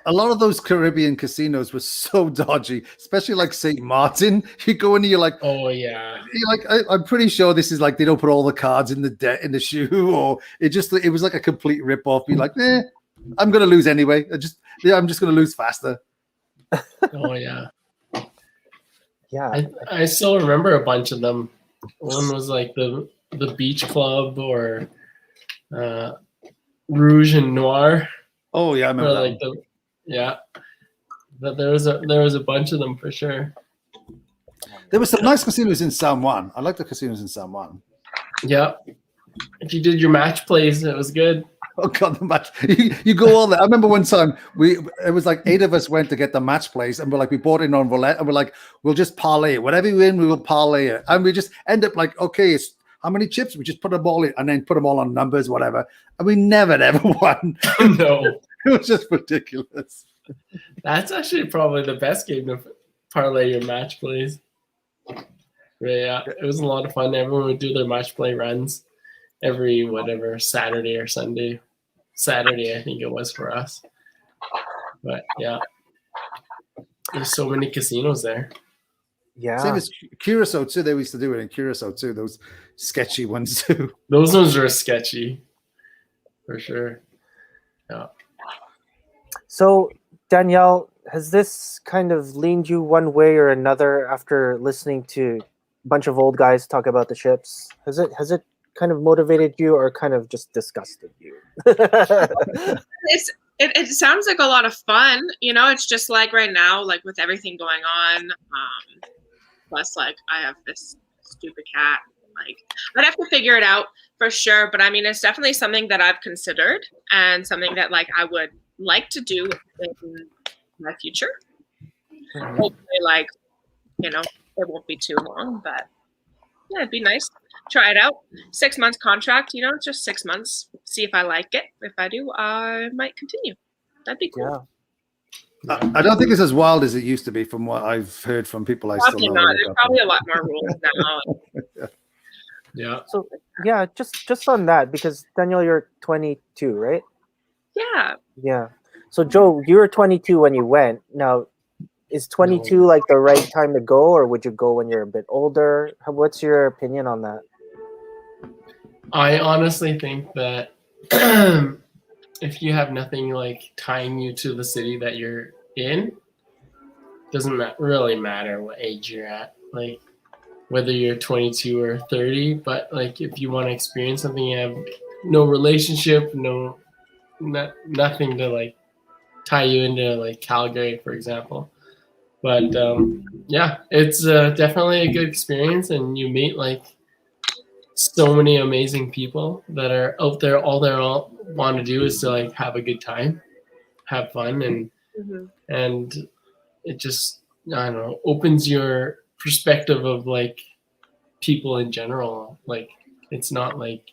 A lot of those Caribbean casinos were so dodgy, especially like St. Martin. You go in and you're like, oh yeah, you're like, I'm pretty sure this is like they don't put all the cards in the shoe, or it was like a complete rip off. Be like, I'm gonna lose anyway. I'm just gonna lose faster. Oh yeah, yeah. I still remember a bunch of them. One was like the beach club, or Rouge and Noir. Oh yeah, I Or remember that. like One. yeah. But there was a bunch of them for sure. There were some nice casinos in San Juan. I like the casinos in San Juan. Yeah. If you did your match plays, it was good. Oh god, the match! You go all there. I remember one time it was like 8 of us went to get the match plays, and we're like we bought in on roulette, and we're like we'll just parlay it. Whatever you win, we will parlay it, and we just end up like okay, it's how many chips? We just put them all in, and then put them all on numbers, whatever, and we never ever won. No, It was just ridiculous. that's actually probably the best game to parlay your match plays. But yeah, it was a lot of fun. Everyone would do their match play runs every whatever Saturday or Sunday. Saturday, I think it was for us. But yeah, there's so many casinos there. Yeah. Same as Curacao too. They used to do it in Curacao too. Those sketchy ones too. Those ones are sketchy, for sure. Yeah. So, Danielle, has this kind of leaned you one way or another after listening to a bunch of old guys talk about the ships? Has it kind of motivated you or kind of just disgusted you? It sounds like a lot of fun. It's just like right now, like with everything going on. Plus, like I have this stupid cat. Like I'd have to figure it out for sure. But I mean, it's definitely something that I've considered and something that like I would like to do in my future. Hopefully, like it won't be too long, but yeah, it'd be nice. Try it out. 6 months contract, just 6 months. See if I like it. If I do, I might continue. That'd be cool. Yeah. I don't think it's as wild as it used to be from what I've heard from people I Probably still know. not. There's probably a lot more rules now. Yeah. So, yeah, just on that, because Danielle, you're 22, right? Yeah. Yeah. So, Joe, you were 22 when you went. Now, is 22 like the right time to go, or would you go when you're a bit older? What's your opinion on that? I honestly think that if you have nothing like tying you to the city that you're in, doesn't really matter what age you're at. Like whether you're 22 or 30, but like if you want to experience something, you have no relationship, nothing to like tie you into like Calgary, for example. But yeah, it's definitely a good experience, and you meet like so many amazing people that are out there. All they all want to do is to like have a good time, have fun, and it just I don't know opens your perspective of like people in general. Like it's not like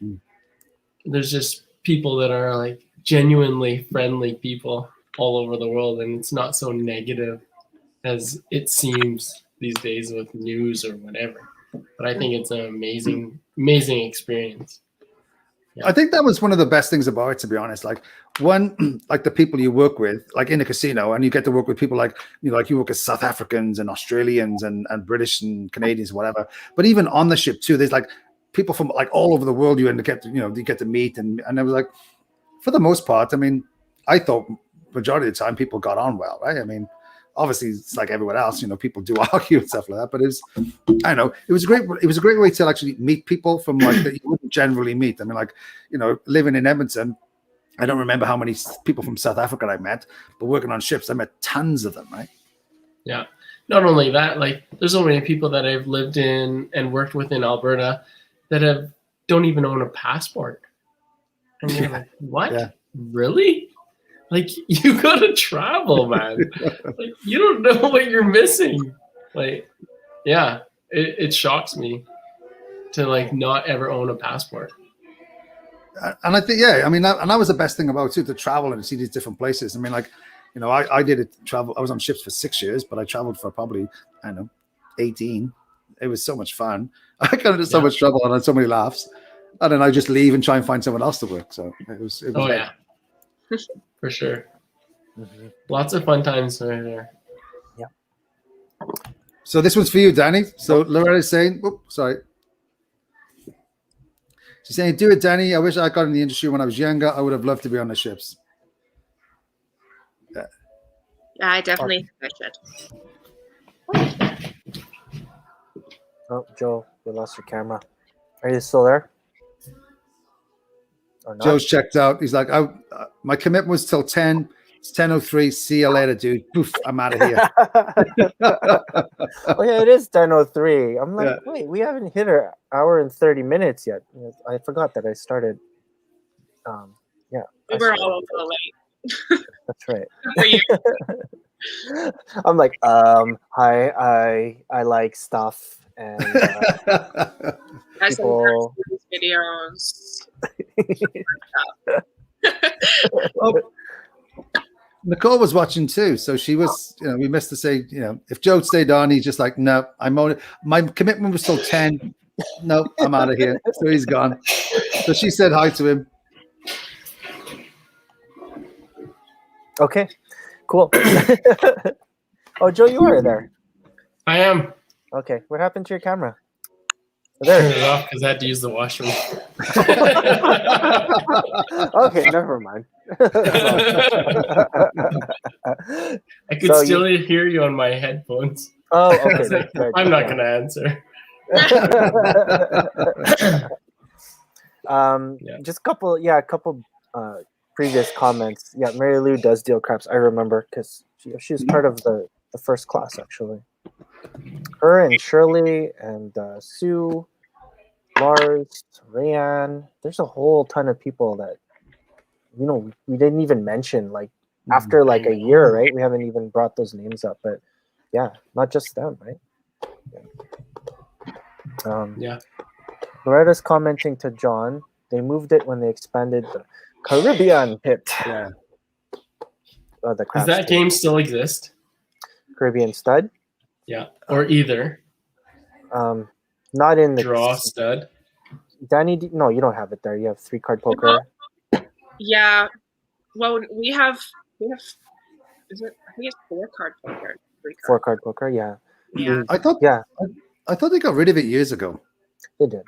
there's just people that are like genuinely friendly people all over the world, and it's not so negative as it seems these days with news or whatever. But I think it's an amazing experience. Yeah. I think that was one of the best things about it, to be honest. Like like the people you work with, like in a casino, and you get to work with people like you work with South Africans and Australians and British and Canadians, whatever. But even on the ship too, there's like people from like all over the world you get to meet, and it was like for the most part, I mean, I thought majority of the time people got on well, right? I mean, obviously it's like everywhere else, people do argue and stuff like that, but it was a great way to actually meet people from like that you wouldn't generally meet. I mean, like, living in Edmonton, I don't remember how many people from South Africa I met, but working on ships, I met tons of them, right? Yeah. Not only that, like there's so many people that I've lived in and worked with in Alberta that don't even own a passport. And you're like, what? Yeah. Really? Like you gotta travel, man. Like you don't know what you're missing. Like, yeah, it shocks me to like not ever own a passport. And I think, yeah, I mean, and that was the best thing about it, to travel and see these different places. I mean, like, I did it travel. I was on ships for 6 years, but I traveled for probably 18. It was so much fun. I got into so much trouble and had so many laughs, and then I just leave and try and find someone else to work. So it was yeah. For sure. Mm-hmm. Lots of fun times right there. Yeah. So this one's for you, Danny. So Loretta's saying, sorry. She's saying, do it, Danny. I wish I got in the industry when I was younger. I would have loved to be on the ships. Yeah, I definitely think I should. Oh, Joe, we lost your camera. Are you still there? Or not? Joe's checked out. He's like, my commitment was till 10. It's 10:03. See you later, dude. Poof, I'm out of here. Oh yeah, it is 10:03. I'm like, Yeah. wait, we haven't hit an hour and 30 minutes yet. I forgot that I started. Yeah. We were all a little late. That's right. For you. I'm like, hi, I like stuff and I sometimes people. do these videos. Well, Nicole was watching too, so she was. We missed to say, if Joe stayed on, he's just like, no, I'm on. My commitment was till 10. No, I'm out of here. So he's gone. So she said hi to him. Okay, cool. Oh, Joe, you are there. I am. Okay, what happened to your camera? I turned it off because I had to use the washroom. Okay, never mind. I could So still hear you on my headphones. Oh, okay. That's good. I'm not Yeah. going to answer. Just a couple previous comments. Yeah, Mary Lou does deal craps. I remember because she was part of the first class actually. Her and Shirley and Sue, Lars, Rayanne. There's a whole ton of people that we didn't even mention. Like after like a year, right? We haven't even brought those names up, but yeah, not just them, right? Yeah. Loretta's commenting to John. They moved it when they expanded the Caribbean pit. Yeah. The Does craps that pit. game still exist? Caribbean stud? Yeah. Or either. Not in the Draw stud. Danny. No, you don't have it there. You have 3-card poker. Yeah. Well, we have. Is it? I think it's 4-card poker. 3-card. 4-card poker. Yeah. Yeah. I thought. Yeah. I thought they got rid of it years ago. They did.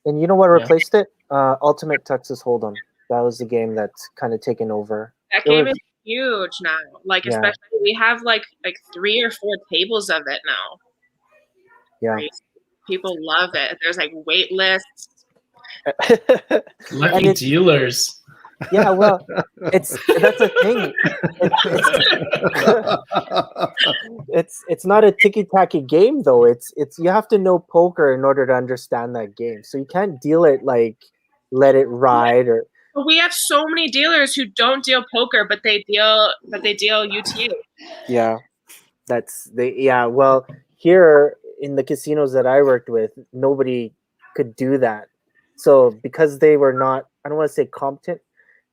And you know what replaced it? Ultimate Texas Hold'em. That was the game that's kind of taken over. That game is huge now. Like Yeah. especially we have like 3 or 4 tables of it now. Yeah. Crazy. People love it. There's like wait lists. Lucky dealers. Yeah, well, that's a thing. It's not a ticky-tacky game though. It's you have to know poker in order to understand that game. So you can't deal it like let it ride or. But we have so many dealers who don't deal poker, but they deal UTU. Yeah, well, here in the casinos that I worked with, nobody could do that. So because they were not, I don't want to say competent,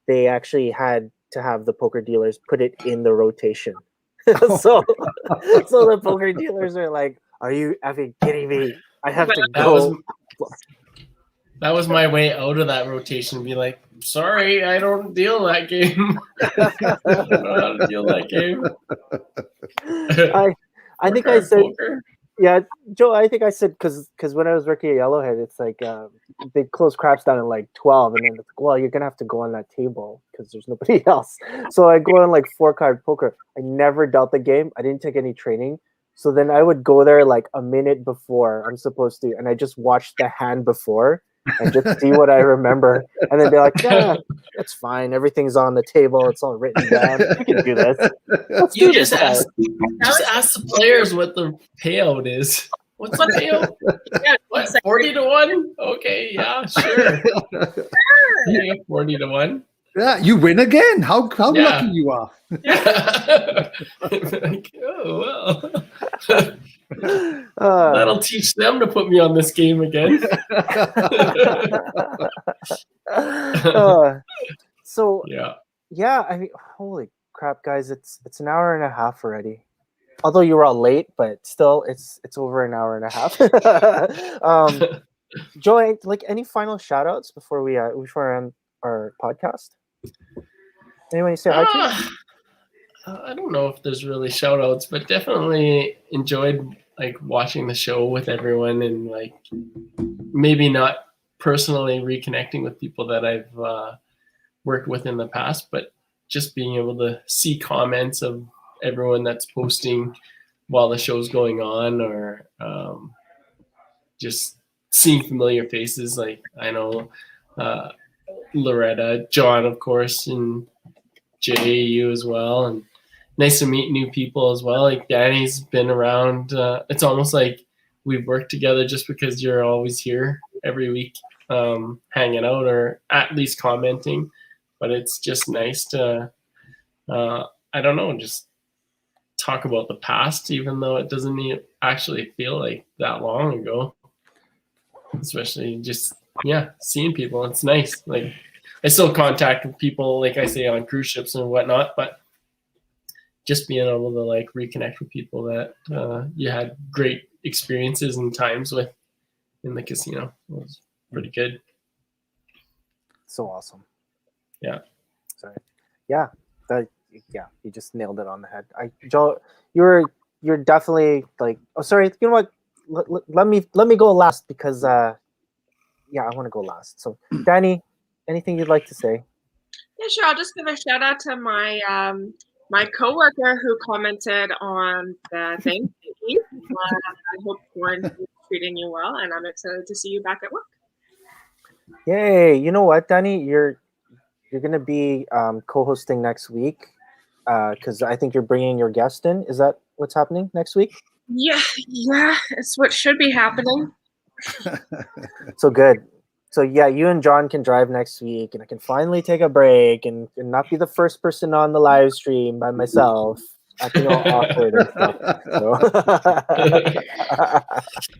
they actually had to have the poker dealers put it in the rotation. so the poker dealers are like, "Are you effing kidding me? I have to go." That was my way out of that rotation. Be like, sorry, I don't deal that game. I don't know how to deal that game. I think I said, yeah, Joe. I think I said because when I was working at Yellowhead, it's like they close craps down at like 12, and then it's like, well, you're gonna have to go on that table because there's nobody else. So I go on like 4-card poker. I never dealt the game. I didn't take any training. So then I would go there like a minute before I'm supposed to, and I just watch the hand before and just see what I remember, and then be like, yeah, it's fine. Everything's on the table. It's all written down. We can do this. Let's do this. Ask the players what the payout is. What's the payout? Yeah, What, 40-1? Okay, yeah, sure. Yeah, 40-1. Yeah, you win again. How lucky you are. Yeah. Like, oh well. That'll teach them to put me on this game again. So yeah, I mean, holy crap, guys! It's an hour and a half already. Although you were all late, but still, it's over an hour and a half. Joy, like any final shout outs before we end our podcast? Anyone you say hi to? I don't know if there's really shout outs, but definitely enjoyed like watching the show with everyone and like maybe not personally reconnecting with people that I've worked with in the past, but just being able to see comments of everyone that's posting while the show's going on, or just seeing familiar faces. Like I know Loretta, John, of course, and Jay, you as well, and nice to meet new people as well. Like Danny's been around. It's almost like we've worked together just because you're always here every week, hanging out or at least commenting. But it's just nice to, I don't know, just talk about the past, even though it doesn't actually feel like that long ago. Especially just seeing people. It's nice. Like I still contact with people, like I say, on cruise ships and whatnot, but just being able to like reconnect with people that you had great experiences and times with in the casino was pretty good. So awesome. Yeah. Sorry. Yeah. You just nailed it on the head. Joe, you're definitely like. Oh, sorry. You know what? Let me go last because I want to go last. So, Danny, anything you'd like to say? Yeah, sure. I'll just give a shout out to my my coworker who commented on the thing. I hope quarantine is treating you well, and I'm excited to see you back at work. Yay! You know what, Danny? You're gonna be co-hosting next week because I think you're bringing your guest in. Is that what's happening next week? Yeah, it's what should be happening. So good. So yeah, you and John can drive next week, and I can finally take a break and not be the first person on the live stream by myself, acting all awkward and stuff. So.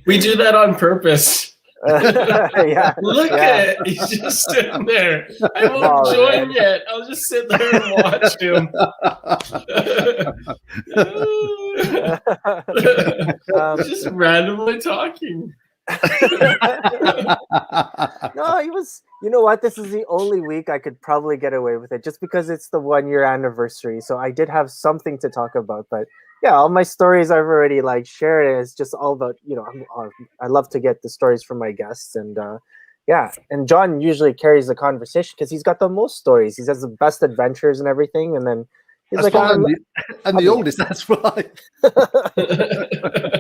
We do that on purpose. Yeah. Look at it. He's just sitting there. I won't join yet. I'll just sit there and watch him. Just randomly talking. No, he was. You know what? This is the only week I could probably get away with it, just because it's the 1-year anniversary. So I did have something to talk about, but yeah, all my stories I've already like shared. And it's just all about I love to get the stories from my guests, and and John usually carries the conversation because he's got the most stories. He has the best adventures and everything, and then he's that's like, I'm the oldest. That's right.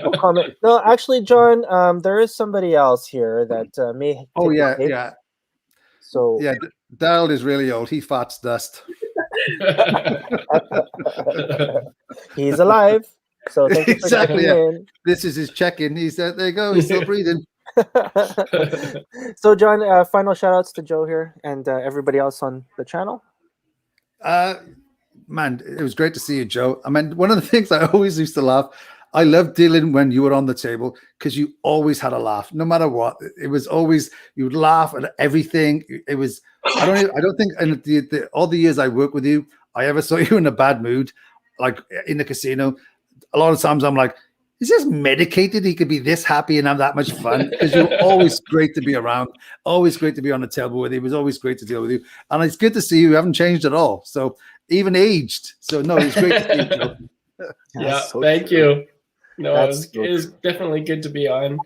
No comment. No, actually, John, there is somebody else here that may. Oh take yeah, the tape. yeah. So yeah, Daryl is really old. He farts dust. He's alive. So thank you for Exactly. checking in. This is his check-in. He said, "There you go. He's still breathing." So, John, final shout outs to Joe here and everybody else on the channel. Man, it was great to see you, Joe. I mean, one of the things I always used to laugh. I loved dealing when you were on the table because you always had a laugh, no matter what. It was always you would laugh at everything. It was I don't think in all the years I worked with you, I ever saw you in a bad mood, like in the casino. A lot of times I'm like, is this medicated? He could be this happy and have that much fun because you're always great to be around, always great to be on the table with you. It was always great to deal with you, and it's good to see you haven't changed at all. So even aged. So no, it's great to see you, Joe. Yeah, so thank true. you. No, it was definitely good to be on,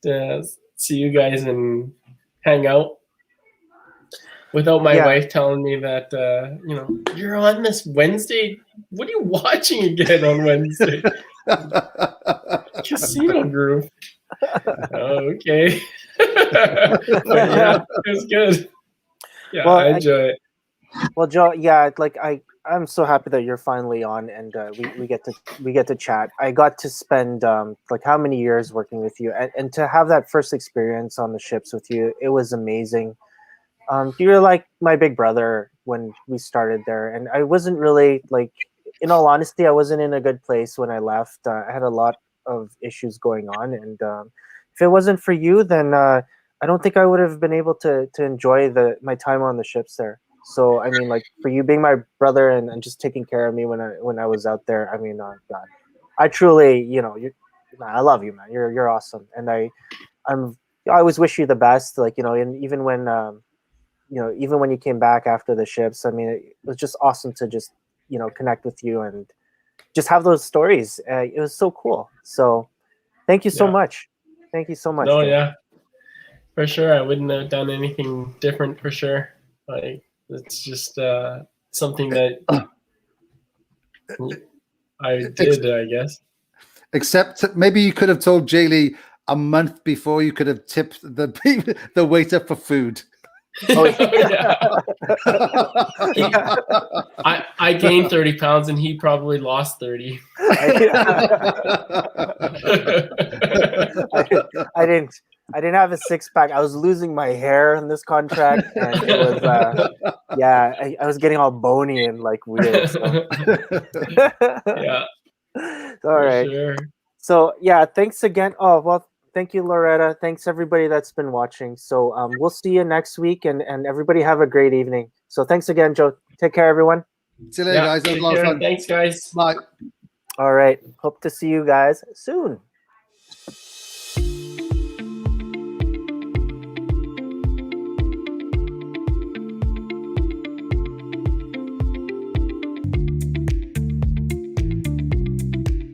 to see you guys and hang out without my wife telling me that, you're on this Wednesday. What are you watching again on Wednesday? Casino Groove. Oh, okay. Yeah, it was good. Yeah, Well, I enjoy it. Well, Joe, I'm so happy that you're finally on, and we get to chat. I got to spend like how many years working with you, and to have that first experience on the ships with you, it was amazing. You were like my big brother when we started there, and I wasn't really like, in all honesty, I wasn't in a good place when I left. I had a lot of issues going on, and if it wasn't for you, then I don't think I would have been able to enjoy my time on the ships there. So I mean, like, for you being my brother and just taking care of me when I was out there, I mean, God, I truly, I love you, man. You're awesome, and I always wish you the best. Like, and even when even when you came back after the ships, I mean, it was just awesome to just connect with you and just have those stories. It was so cool. So thank you so much. Thank you so much. No, Joe. yeah, for sure. I wouldn't have done anything different for sure. Like, it's just something that I did, I guess. Except maybe you could have told Jaylee a month before you could have tipped the waiter for food. Oh, I gained 30 pounds and he probably lost 30. I didn't have a six pack. I was losing my hair in this contract, and it was I was getting all bony and like weird. So. Yeah. All right. Sure. So yeah, thanks again. Oh well, thank you, Loretta. Thanks everybody that's been watching. So we'll see you next week, and everybody have a great evening. So thanks again, Joe. Take care, everyone. See you later, guys. That was a lot of fun. Thanks, guys. Bye. All right. Hope to see you guys soon.